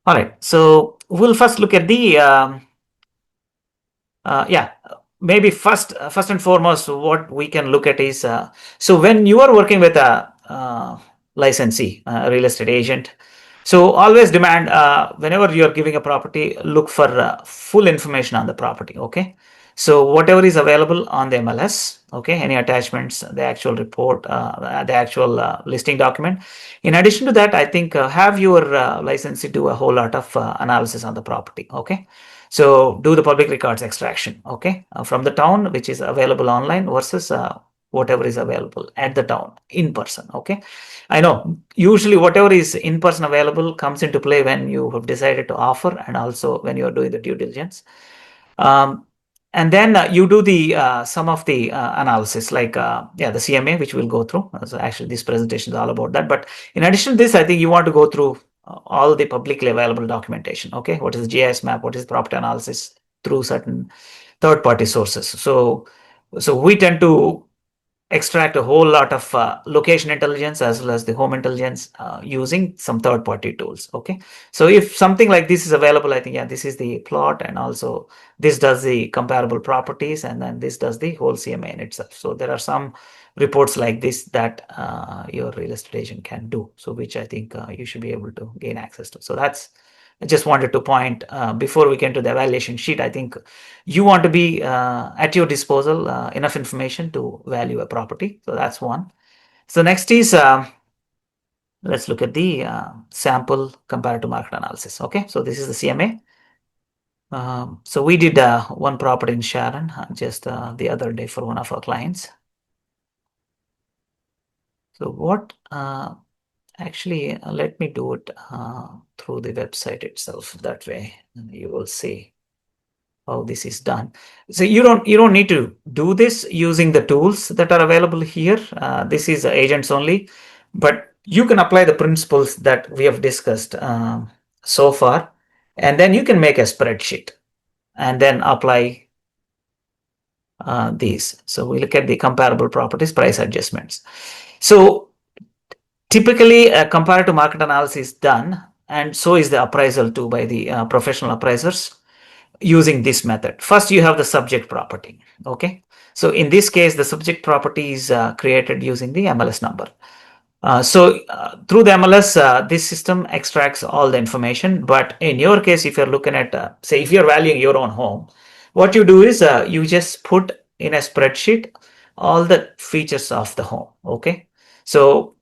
All right, so we'll first look at the maybe first and foremost, what we can look at is so when you are working with a licensee, a real estate agent, so always demand whenever you are giving a property, look for full information on the property. Okay, so whatever is available on the MLS, okay, any attachments, the actual report, the actual listing document. In addition to that, I think have your licensee do a whole lot of analysis on the property. Okay, so do the public records extraction, okay, from the town, which is available online versus whatever is available at the town in person. Okay, I know usually whatever is in person available comes into play when you have decided to offer, and also when you are doing the due diligence. And then you do the some of the analysis, like the CMA, which we'll go through. So actually this presentation is all about that. But in addition to this, I think you want to go through all the publicly available documentation. Okay, what is the GIS map? What is property analysis through certain third-party sources? So we tend to extract a whole lot of location intelligence as well as the home intelligence using some third-party tools. Okay, so if something like this is available, I think this is the plot, and also this does the comparable properties, and then this does the whole CMA in itself. So there are some reports like this that your real estate agent can do, so which I think you should be able to gain access to. So that's, I just wanted to point before we get to the evaluation sheet. I think you want to be at your disposal enough information to value a property. So that's one. So next is let's look at the sample comparative market analysis. Okay, so this is the CMA. So we did one property in Sharon just the other day for one of our clients. So what actually let me do it through the website itself. That way you will see how this is done. So you don't need to do this using the tools that are available here. This is agents only, but you can apply the principles that we have discussed so far, and then you can make a spreadsheet and then apply these. So we look at the comparable properties price adjustments. So typically a comparative market analysis is done, and so is the appraisal too by the professional appraisers using this method. First, you have the subject property. Okay. So in this case, the subject property is created using the MLS number. Through the MLS, this system extracts all the information. But in your case, if you're looking at, say, if you're valuing your own home, what you do is you just put in a spreadsheet all the features of the home. Okay. So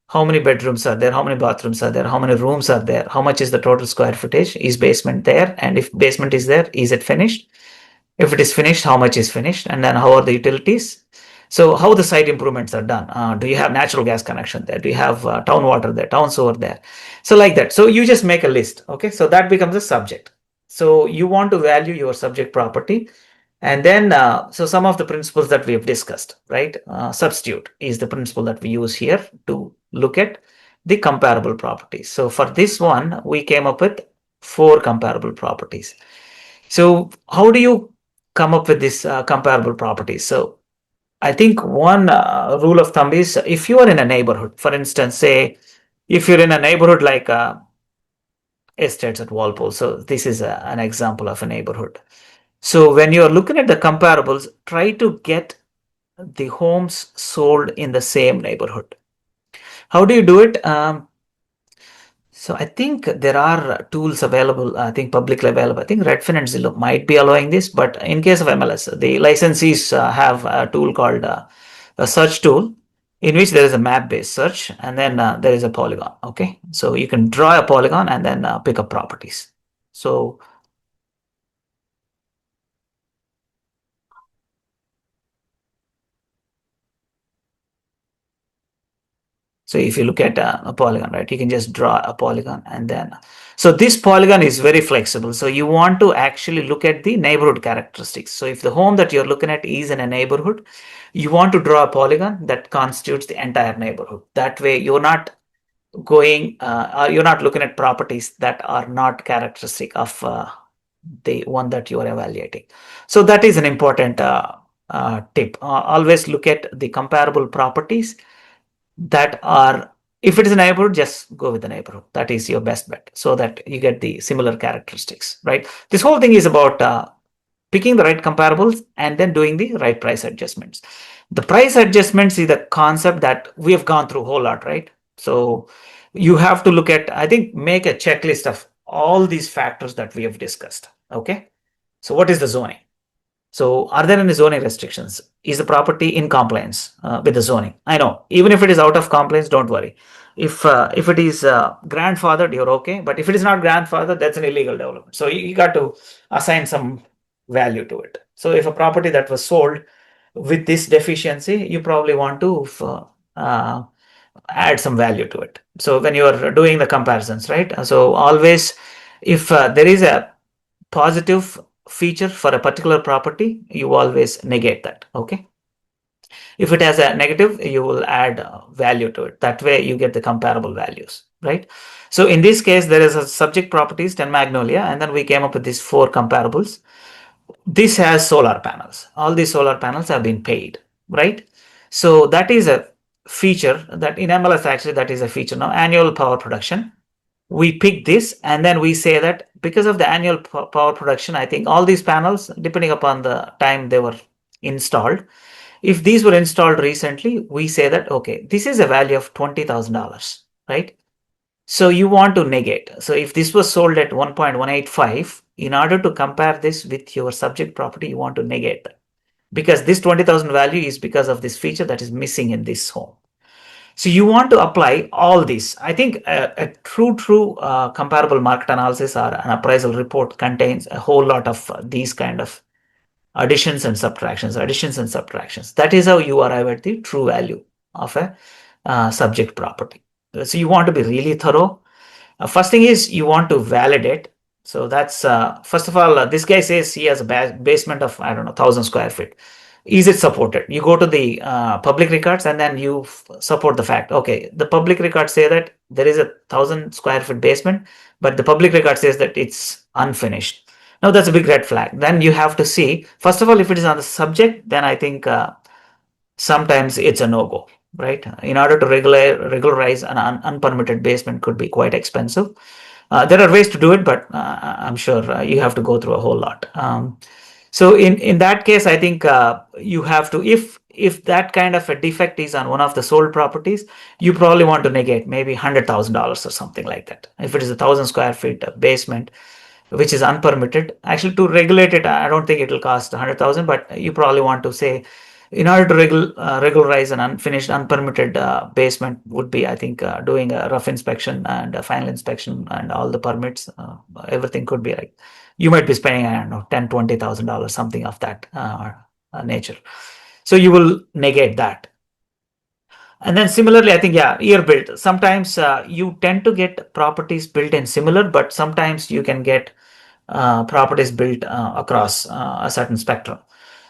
how many bedrooms are there, how many bathrooms are there, how many rooms are there, how much is the total square footage, is basement there, and if basement is there, is it finished, if it is finished, how much is finished, and then how are the utilities. So how the site improvements are done. Do you have natural gas connection there, do you have town water there, town sewer there, so like that. So you just make a list. Okay, so that becomes a subject. So you want to value your subject property. And then, so some of the principles that we have discussed, right? Substitute is the principle that we use here to look at the comparable properties. So for this one, we came up with 4 comparable properties. So how do you come up with this comparable properties? So I think one rule of thumb is if you are in a neighborhood, for instance, say if you're in a neighborhood like estates at Walpole. So this is an example of a neighborhood. So when you're looking at the comparables, try to get the homes sold in the same neighborhood. How do you do it? So I think there are tools available, I think publicly available. I think Redfin and Zillow might be allowing this, but in case of MLS, the licensees have a tool called a search tool in which there is a map-based search, and then there is a polygon. Okay, so you can draw a polygon and then pick up properties. So if you look at a polygon, right, you can just draw a polygon, and then, so this polygon is very flexible. So you want to actually look at the neighborhood characteristics. So if the home that you're looking at is in a neighborhood, you want to draw a polygon that constitutes the entire neighborhood. That way you're not going, you're not looking at properties that are not characteristic of the one that you are evaluating. So that is an important tip. Always look at the comparable properties that are, if it is a neighborhood, just go with the neighborhood. That is your best bet, so that you get the similar characteristics, right? This whole thing is about picking the right comparables and then doing the right price adjustments. The price adjustments is the concept that we have gone through a whole lot, right? So you have to look at, I think, make a checklist of all these factors that we have discussed. Okay, so what is the zoning? So are there any zoning restrictions? Is the property in compliance with the zoning? I know, even if it is out of compliance, don't worry. If it is grandfathered, you're okay. But if it is not grandfathered, that's an illegal development. So you got to assign some value to it. So if a property that was sold with this deficiency, you probably want to add some value to it. So when you are doing the comparisons, right? So always, if there is a positive feature for a particular property, you always negate that. Okay, if it has a negative, you will add value to it. That way you get the comparable values, right? So in this case, there is a subject properties 10 Magnolia, and then we came up with these 4 comparables. This has solar panels. All these solar panels have been paid, right? So that is a feature that in MLS, actually that is a feature now, annual power production. We pick this, and then we say that because of the annual power production, I think all these panels, depending upon the time they were installed, if these were installed recently, we say that, okay, this is a value of $20,000, right? So you want to negate. So if this was sold at 1.185, in order to compare this with your subject property, you want to negate that, because this 20,000 value is because of this feature that is missing in this home. So you want to apply all these. I think a true comparable market analysis or an appraisal report contains a whole lot of these kind of additions and subtractions. That is how you arrive at the true value of a subject property. So you want to be really thorough. First thing is you want to validate. So that's first of all, this guy says he has a basement of, I don't know, 1,000 square feet. is it supported? You go to the public records and then you support the fact. Okay, the public records say that there is a 1,000 square feet basement, but the public record says that it's unfinished. Now that's a big red flag. Then you have to see, first of all, if it is on the subject, then I think sometimes it's a no-go, right? In order to regularize an unpermitted basement could be quite expensive. There are ways to do it, but I'm sure you have to go through a whole lot. So in that case, I think you have to, if that kind of a defect is on one of the sold properties, you probably want to negate maybe $100,000 or something like that. If it is a 1,000 square feet basement, which is unpermitted, actually to regulate it, I don't think it will cost 100,000, but you probably want to say, in order to regularize an unfinished, unpermitted basement would be, I think, doing a rough inspection and a final inspection and all the permits. Everything could be like, you might be spending, I don't know, $10,000, $20,000, something of that nature. So you will negate that. And then similarly, I think, yeah, year built. Sometimes you tend to get properties built in similar, but sometimes you can get properties built across a certain spectrum.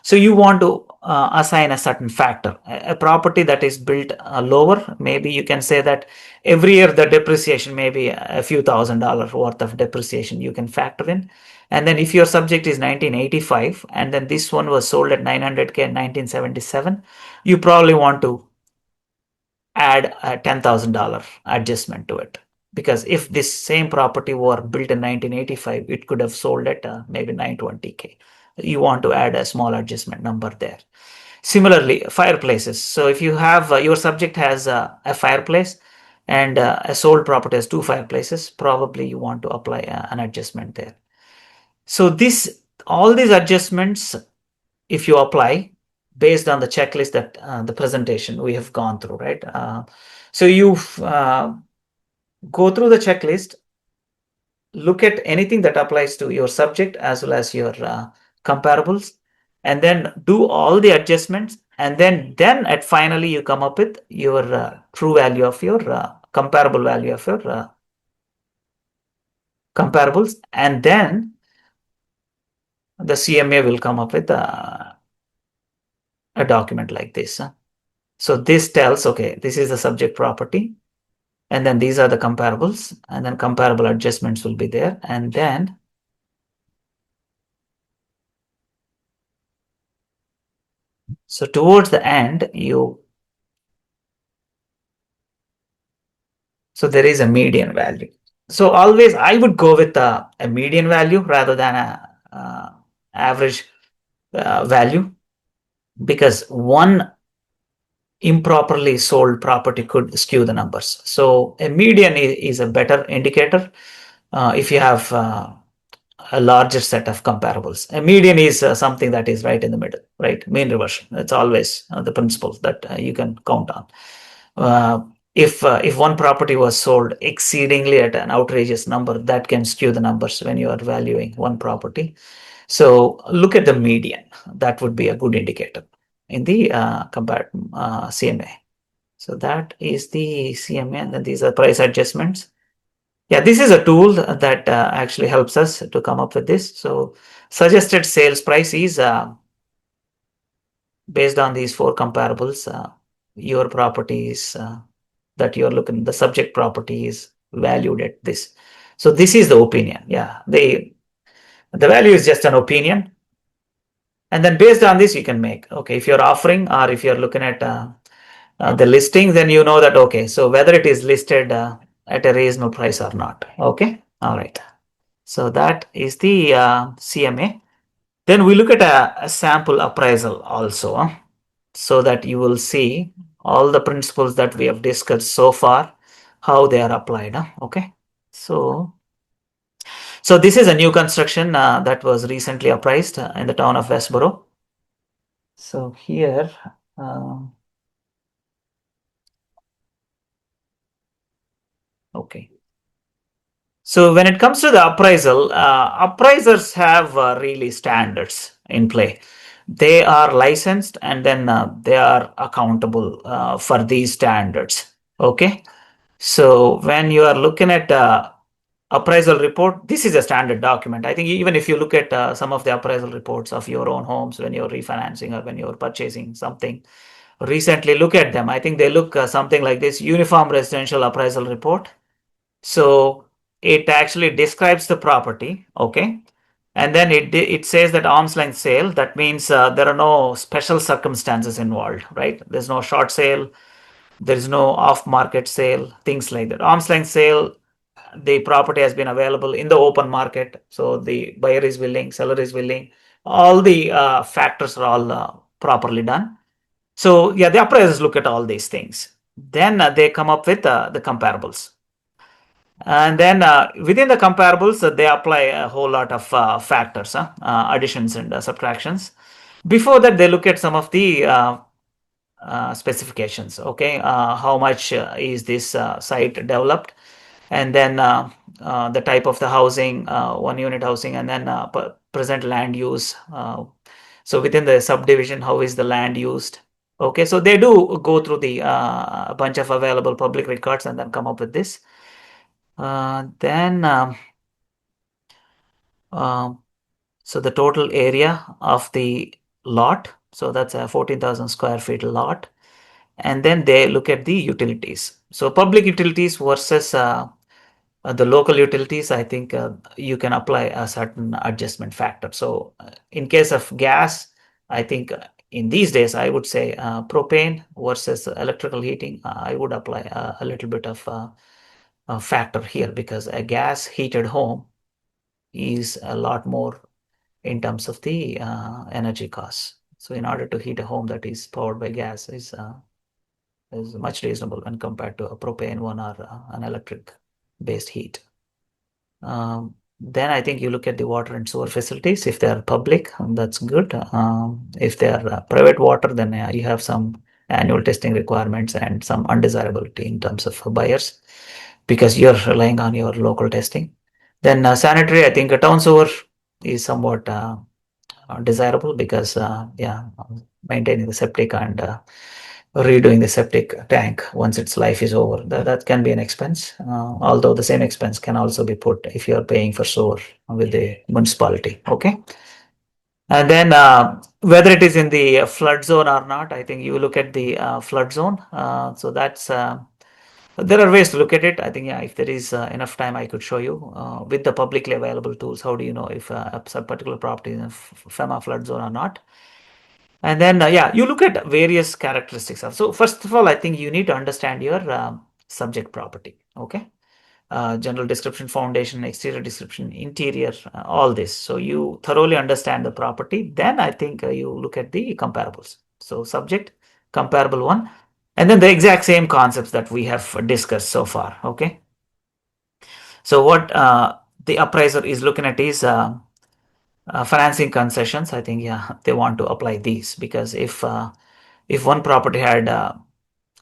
So you want to assign a certain factor. A property that is built lower, maybe you can say that every year the depreciation, maybe a few $1,000s worth of depreciation you can factor in. And then if your subject is 1985 and then this one was sold at 900K in 1977, you probably want to add a $10,000 adjustment to it. Because if this same property were built in 1985, it could have sold at maybe 920K. You want to add a small adjustment number there. Similarly, fireplaces. So if you have your subject has a fireplace and a sold property has two fireplaces, probably you want to apply an adjustment there. So all these adjustments, if you apply based on the checklist that the presentation we have gone through, right? So you go through the checklist, look at anything that applies to your subject as well as your comparables, and then do all the adjustments. And then at finally you come up with your true value of your comparable value of your comparables. And then the CMA will come up with a document like this. So this tells, okay, this is the subject property. And then these are the comparables, and then comparable adjustments will be there. And then so towards the end, so there is a median value. So always I would go with a median value rather than a average value, because one improperly sold property could skew the numbers. So a median is a better indicator if you have a larger set of comparables. A median is something that is right in the middle, right? Mean reversion. It's always the principle that you can count on. If one property was sold exceedingly at an outrageous number, that can skew the numbers when you are valuing one property. So look at the median. That would be a good indicator in the CMA. So that is the CMA, and then these are price adjustments. Yeah, this is a tool that actually helps us to come up with this. So suggested sales price is based on these four comparables. Your properties that you're looking, the subject property is valued at this. So this is the opinion. Yeah, the value is just an opinion. And then based on this, you can make, okay, if you're offering or if you're looking at the listing, then you know that, okay, so whether it is listed at a reasonable price or not. Okay, all right. So that is the CMA. Then we look at a sample appraisal also, so that you will see all the principles that we have discussed so far, how they are applied. Okay, so this is a new construction that was recently appraised in the town of Westboro. So here, okay. So when it comes to the appraisal, appraisers have really standards in play. They are licensed and then they are accountable for these standards. Okay. So when you are looking at appraisal report, this is a standard document. I think even if you look at some of the appraisal reports of your own homes when you're refinancing or when you're purchasing something, recently look at them. I think they look something like this: Uniform Residential Appraisal Report. So it actually describes the property, okay? And then it says that arm's length sale. That means there are no special circumstances involved, right? There's no short sale, there is no off-market sale, things like that. Arm's length sale, the property has been available in the open market, so the buyer is willing, seller is willing. All the factors are all properly done. So yeah, the appraisers look at all these things. Then they come up with the comparables. And then within the comparables, they apply a whole lot of factors, additions and subtractions. Before that, they look at some of the specifications. Okay, how much is this site developed, and then the type of the housing, one unit housing, and then present land use. So within the subdivision, how is the land used? Okay, so they do go through the a bunch of available public records and then come up with this. Then so the total area of the lot, so that's a 14,000 square feet lot. And then they look at the utilities. So public utilities versus the local utilities, I think you can apply a certain adjustment factor. So in case of gas, I think in these days, I would say propane versus electrical heating, I would apply a little bit of a factor here, because a gas heated home is a lot more in terms of the energy costs. So in order to heat a home that is powered by gas is much reasonable when compared to a propane one or an electric based heat. Then I think you look at the water and sewer facilities. If they are public, that's good. If they are private water, then you have some annual testing requirements and some undesirability in terms of buyers, because you're relying on your local testing. Then sanitary, I think a town sewer is somewhat desirable, because yeah, maintaining the septic and redoing the septic tank once its life is over, that can be an expense, although the same expense can also be put if you're paying for sewer with the municipality. Okay, and then whether it is in the flood zone or not, I think you look at the flood zone. So that's there are ways to look at it. I think, yeah, if there is enough time, I could show you with the publicly available tools. How do you know if a particular property is in a FEMA flood zone or not? And then, yeah, you look at various characteristics of. So first of all, I think you need to understand your subject property. Okay, general description, foundation, exterior description, interior, all this. So you thoroughly understand the property. Then I think you look at the comparables. So subject, comparable one, and then the exact same concepts that we have discussed so far. Okay. So what the appraiser is looking at is financing concessions. I think, yeah, they want to apply these, because if one property had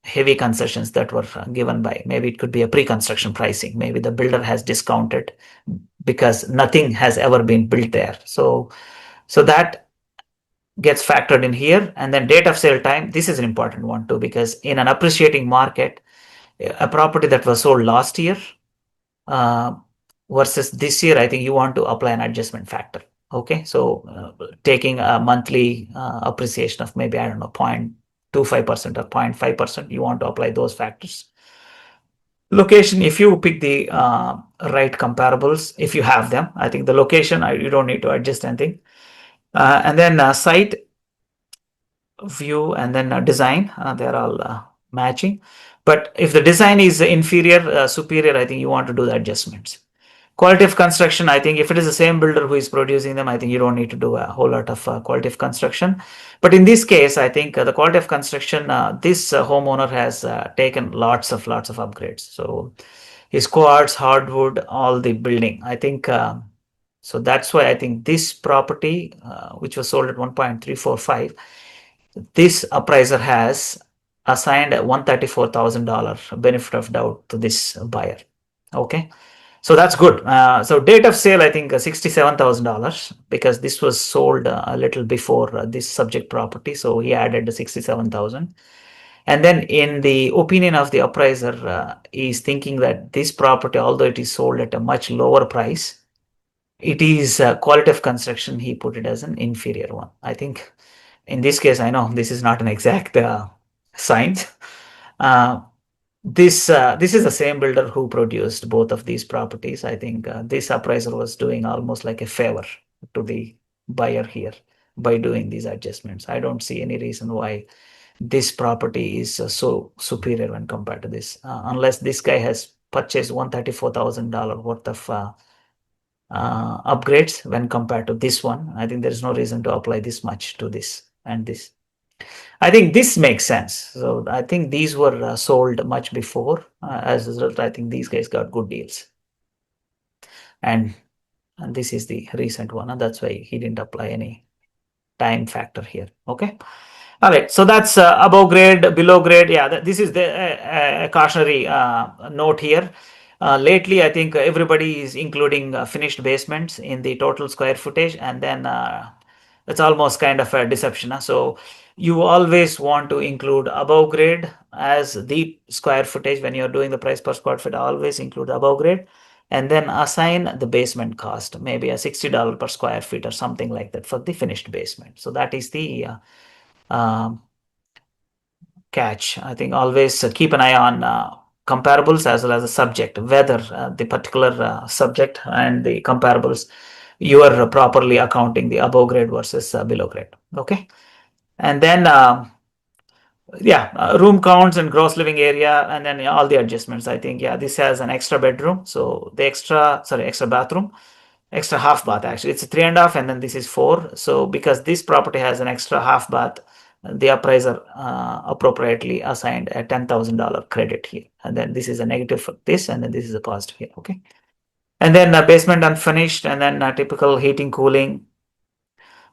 heavy concessions that were given by, maybe it could be a pre-construction pricing, maybe the builder has discounted because nothing has ever been built there. So that gets factored in here. And then date of sale time, this is an important one too, because in an appreciating market, a property that was sold last year versus this year, I think you want to apply an adjustment factor. Okay, so taking a monthly appreciation of maybe, I don't know, 0.25% or 0.5%, you want to apply those factors. Location, if you pick the right comparables, if you have them, I think the location, you don't need to adjust anything. And then site, view, and then design, they're all matching. But if the design is inferior, superior, I think you want to do the adjustments. Quality of construction, I think if it is the same builder who is producing them, I think you don't need to do a whole lot of quality of construction. But in this case, I think the quality of construction, this homeowner has taken lots of upgrades. So his quartz, hardwood, all the building, I think. So that's why I think this property, which was sold at 1.345, this appraiser has assigned a $134,000 benefit of doubt to this buyer. Okay. So that's good. So date of sale, I think $67,000, because this was sold a little before this subject property. So he added the 67,000. And then in the opinion of the appraiser, is thinking that this property, although it is sold at a much lower price, it is quality of construction. He put it as an inferior one. I think in this case, I know this is not an exact science. This is the same builder who produced both of these properties. I think this appraiser was doing almost like a favor to the buyer here by doing these adjustments. I don't see any reason why this property is so superior when compared to this, unless this guy has purchased $134,000 worth of upgrades when compared to this one. I think there's no reason to apply this much to this and this. I think this makes sense. So I think these were sold much before. As a result, I think these guys got good deals. And this is the recent one. And that's why he didn't apply any time factor here. Okay. All right. So that's above grade, below grade. Yeah, this is the cautionary note here. Lately, I think everybody is including finished basements in the total square footage, and then it's almost kind of a deception. So you always want to include above grade as the square footage when you're doing the price per square foot. Always include above grade, and then assign the basement cost, maybe a $60 per square feet or something like that for the finished basement. So that is the catch. I think always keep an eye on comparables as well as the subject, whether the particular subject and the comparables, you are properly accounting the above grade versus below grade. Okay. And then room counts and gross living area, and then all the adjustments. I think this has an extra bedroom, so the extra bathroom, extra half bath. Actually, it's a 3.5, and then this is 4. So because this property has an extra half bath, the appraiser appropriately assigned a $10,000 credit here, and then this is a negative for this, and then this is a positive here. Okay. And then basement unfinished, and then typical heating, cooling.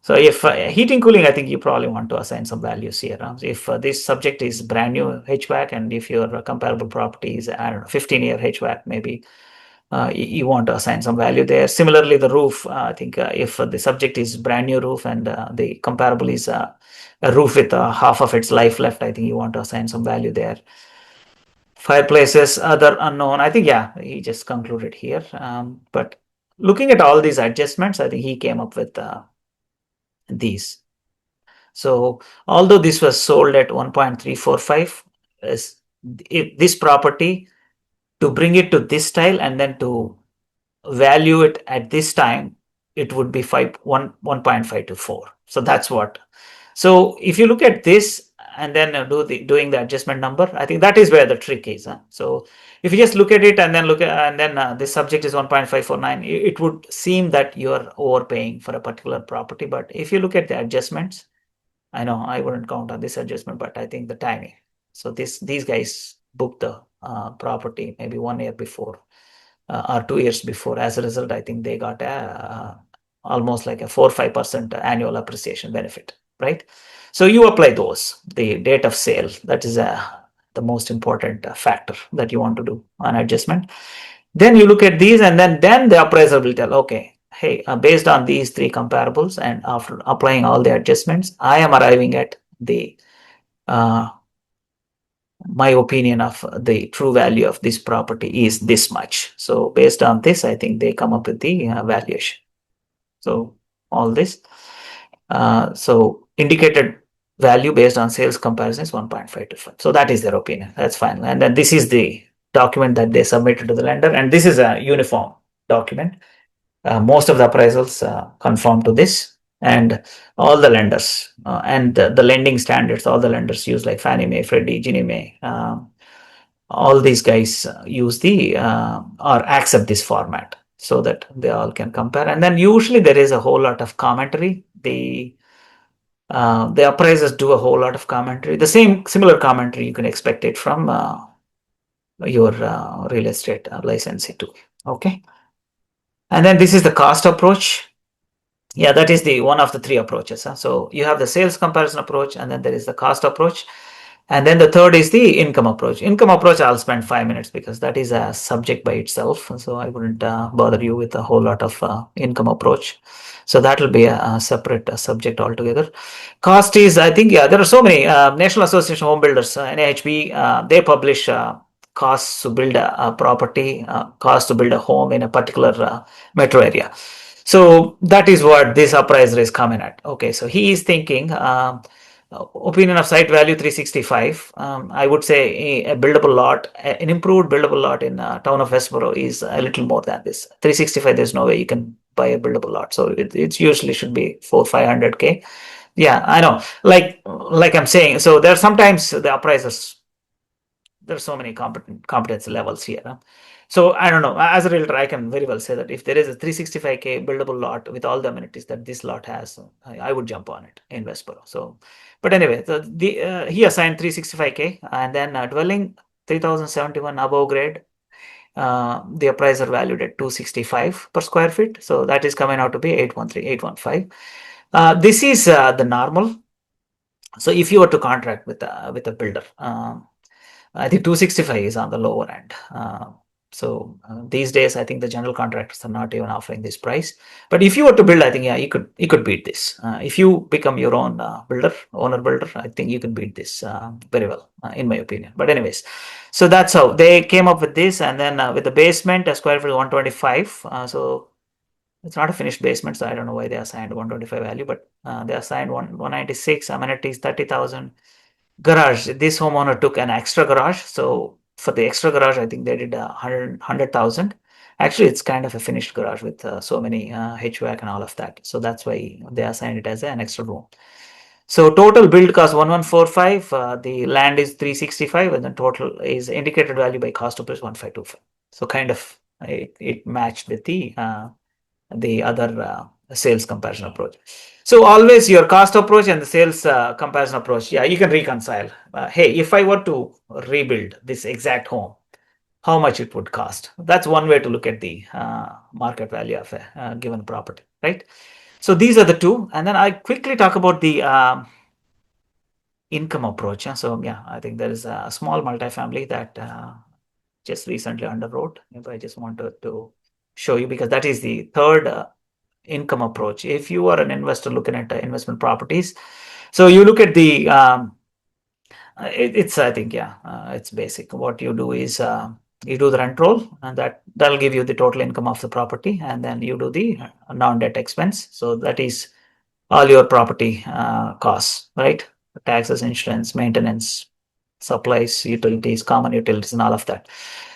So if heating, cooling, I think you probably want to assign some values here. If this subject is brand new HVAC, and if your comparable property is 15-year HVAC, maybe you want to assign some value there. Similarly, the roof, I think if the subject is brand new roof and the comparable is a roof with half of its life left, I think you want to assign some value there. Fireplaces, other unknown. I think, he just concluded here. But looking at all these adjustments, I think he came up with these. So although this was sold at 1.345, if this property, to bring it to this style and then to value it at this time, it would be 1.524. So that's what. So if you look at this and then doing the adjustment number, I think that is where the trick is. So if you just look at it and then this subject is 1.549, it would seem that you are overpaying for a particular property. But if you look at the adjustments, I know I wouldn't count on this adjustment, but I think the timing. So these guys booked the property maybe 1 year before or 2 years before. As a result, I think they got almost like a 4 or 5% annual appreciation benefit, right? So you apply those, the date of sale. That is the most important factor that you want to do an adjustment. Then you look at these, and then the appraiser will tell, okay, hey, based on these 3 comparables and after applying all the adjustments, I am arriving at the my opinion of the true value of this property is this much. So based on this, I think they come up with the valuation. So all this. So indicated value based on sales comparison is 1.525. So that is their opinion. That's fine. And then this is the document that they submitted to the lender, and this is a uniform document. Most of the appraisals conform to this, and all the lenders and the lending standards, all the lenders use, like Fannie Mae, Freddie, Ginnie Mae, all these guys use the or accept this format so that they all can compare. And then usually there is a whole lot of commentary. The appraisers do a whole lot of commentary. The similar commentary you can expect it from your real estate licensee too. Okay. And then this is the cost approach. Yeah, that is the one of the 3 approaches. So you have the sales comparison approach, and then there is the cost approach. And then the third is the income approach. Income approach, I'll spend 5 minutes because that is a subject by itself. So I wouldn't bother you with a whole lot of income approach. So that will be a separate subject altogether. Cost is, I think, yeah, there are so many. National Association of Home Builders, NAHB, they publish costs to build a property, cost to build a home in a particular metro area. So that is what this appraiser is coming at. Okay, so he is thinking opinion of site value 365. I would say a buildable lot, an improved buildable lot in town of Westboro is a little more than this. 365, there's no way you can buy a buildable lot. So it usually should be 400-500K. Yeah, I know. Like I'm saying, so there are sometimes the appraisers, there's so many competence levels here. So I don't know. As a realtor, I can very well say that if there is a 365K buildable lot with all the amenities that this lot has, I would jump on it in Westboro. So, but anyway, he assigned 365K, and then dwelling 3071 above grade. The appraiser valued at 265 per square feet. So that is coming out to be 813, 815. This is the normal. So if you were to contract with a builder, I think 265 is on the lower end. These days, I think the general contractors are not even offering this price. But if you were to build, I think you could beat this. If you become your own owner builder, I think you can beat this very well, in my opinion. But anyways, so that's how they came up with this, and then with the basement, a square foot 125. So it's not a finished basement, so I don't know why they assigned 125 value, but they assigned 196, amenities 30,000. Garage, this homeowner took an extra garage. So for the extra garage, I think they did 100,000. Actually, it's kind of a finished garage with so many HVAC and all of that. So that's why they assigned it as an extra room. So total build cost 1145. The land is 365, and the total is indicated value by cost to price 1525. So kind of it matched with the other sales comparison approach. So always your cost approach and the sales comparison approach, yeah, you can reconcile. Hey, if I were to rebuild this exact home, how much it would cost? That's one way to look at the market value of a given property, right? So these are the two. And then I quickly talk about the income approach. So yeah, I think there is a small multifamily that just recently underwrote. If I just wanted to show you, because that is the third income approach. If you are an investor looking at investment properties, so you look at the it's I think it's basic. What you do is you do the rent roll, and that'll give you the total income of the property, and then you do the non-debt expense. So that is all your property costs, right? Taxes, insurance, maintenance, supplies, utilities, common utilities, and all of that.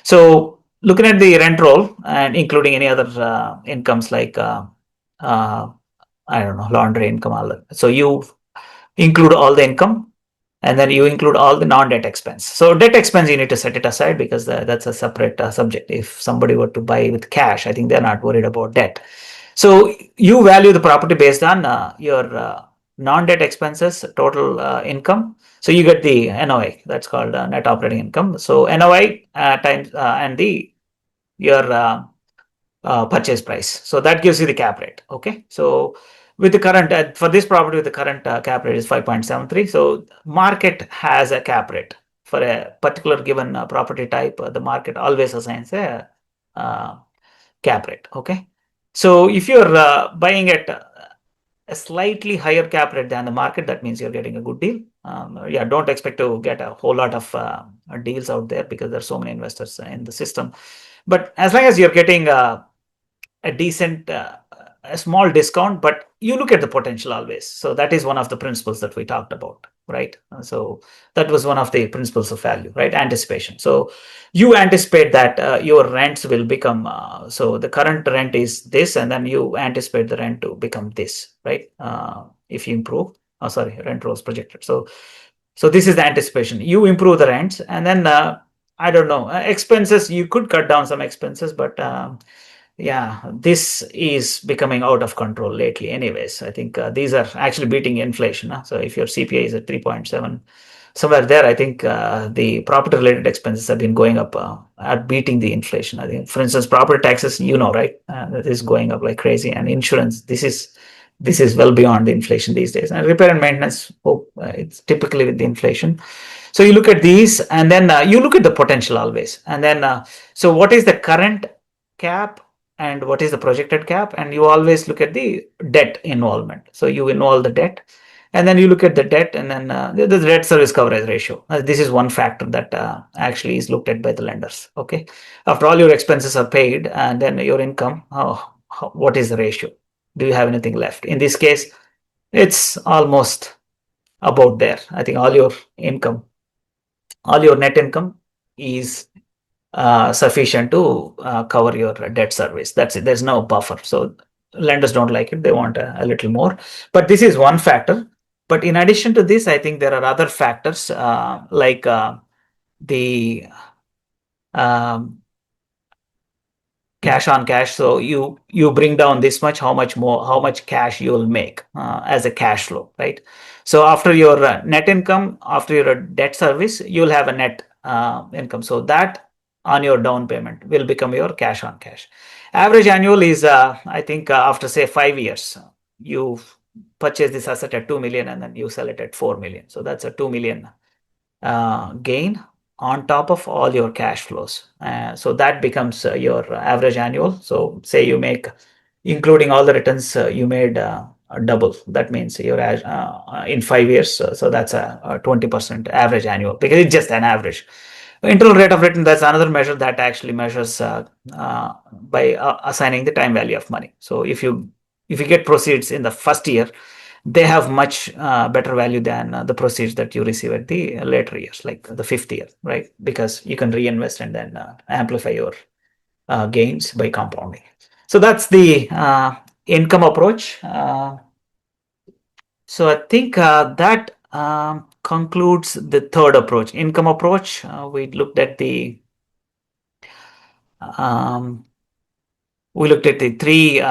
So looking at the rent roll and including any other incomes like I don't know, laundry income, all that. So you include all the income, and then you include all the non-debt expense. So debt expense, you need to set it aside because that's a separate subject. If somebody were to buy with cash, I think they're not worried about debt. So you value the property based on your non-debt expenses, total income. So you get the NOI, that's called net operating income. So NOI times and your purchase price. So that gives you the cap rate. Okay. So with the current for this property, with the current cap rate is 5.73. So market has a cap rate for a particular given property type. The market always assigns a cap rate. Okay. So if you're buying at a slightly higher cap rate than the market, that means you're getting a good deal. Don't expect to get a whole lot of deals out there because there's so many investors in the system. But as long as you're getting a decent, a small discount, but you look at the potential always. So that is one of the principles that we talked about, right? So that was one of the principles of value, right? Anticipation. So you anticipate that your rents will become, so the current rent is this, and then you anticipate the rent to become this, right? If you improve, rent rolls projected. So this is the anticipation. You improve the rents, and then I don't know, expenses, you could cut down some expenses, but this is becoming out of control lately anyways. I think these are actually beating inflation. So if your CPI is at 3.7, somewhere there, I think the property related expenses have been going up at beating the inflation. I think, for instance, property taxes, right, that is going up like crazy, and insurance, this is this is well beyond the inflation these days. And repair and maintenance, it's typically with the inflation. So you look at these, and then you look at the potential always. And then, so what is the current cap and what is the projected cap? And you always look at the debt involvement. So you involve the debt, and then you look at the debt, and then the debt service coverage ratio. This is one factor that actually is looked at by the lenders. Okay, after all your expenses are paid, and then your income, what is the ratio? Do you have anything left? In this case, it's almost about there. I think all your income, all your net income is sufficient to cover your debt service. That's it. There's no buffer. So lenders don't like it. They want a little more. But this is one factor. But in addition to this, I think there are other factors like the cash on cash. So you bring down this much, how much cash you'll make as a cash flow, right? So after your net income, after your debt service, you'll have a net income. So that on your down payment will become your cash on cash. Average annual is, I think, after say 5 years, you purchase this asset at 2 million and then you sell it at 4 million. So that's a 2 million gain on top of all your cash flows. So that becomes your average annual. So say you make, including all the returns, you made a double. That means you're in 5 years. So that's a 20% average annual, because it's just an average. Internal rate of return, that's another measure that actually measures by assigning the time value of money. So if you get proceeds in the first year, they have much better value than the proceeds that you receive at the later years, like the fifth year, right? Because you can reinvest and then amplify your gains by compounding. So that's the income approach. So I think that concludes the third approach, income approach. We looked at the three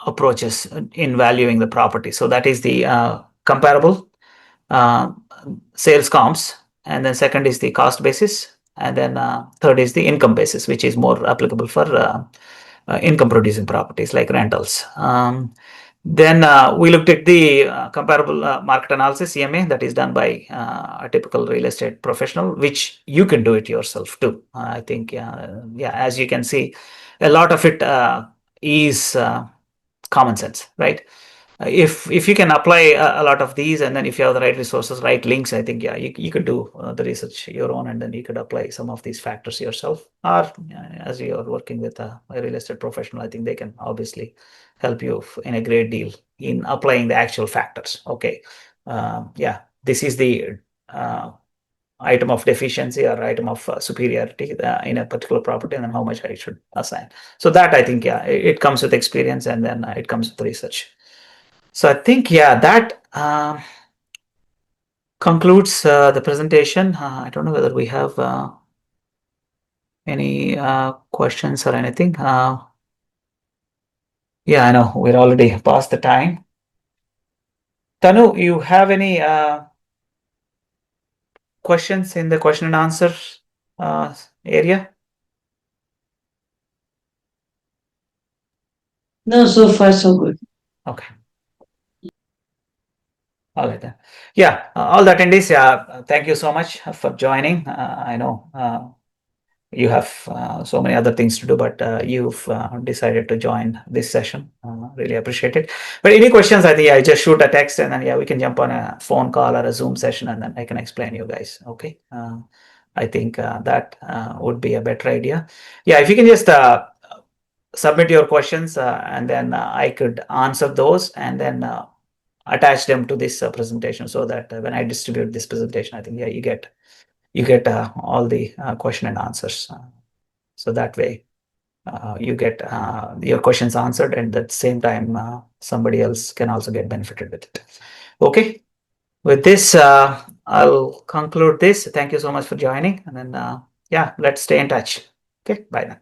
approaches in valuing the property. So that is the comparable, sales comps, and then second is the cost basis, and then third is the income basis, which is more applicable for income producing properties like rentals. Then we looked at the comparable market analysis, CMA, that is done by a typical real estate professional, which you can do it yourself too. I think, as you can see, a lot of it is common sense, right? If you can apply a lot of these, and then if you have the right resources, right links, I think, you could do the research your own, and then you could apply some of these factors yourself. Or as you are working with a real estate professional, I think they can obviously help you in a great deal in applying the actual factors. Okay, this is the item of deficiency or item of superiority in a particular property, and then how much I should assign. So that, I think, it comes with experience, and then it comes with research. So I think, that concludes the presentation. I don't know whether we have any questions or anything. I know we're already past the time. Tanu, you have any questions in the question and answer area? No, so far so good. Okay. All right then. All the attendees, thank you so much for joining. I know you have so many other things to do, but you've decided to join this session. Really appreciate it. But any questions, I think I just shoot a text, and then we can jump on a phone call or a Zoom session, and then I can explain you guys. Okay. I think that would be a better idea. If you can just submit your questions, and then I could answer those, and then attach them to this presentation, so that when I distribute this presentation, I think you get all the question and answers. So that way you get your questions answered, and at the same time somebody else can also get benefited with it. Okay, with this I'll conclude this. Thank you so much for joining, and then let's stay in touch. Okay, bye now.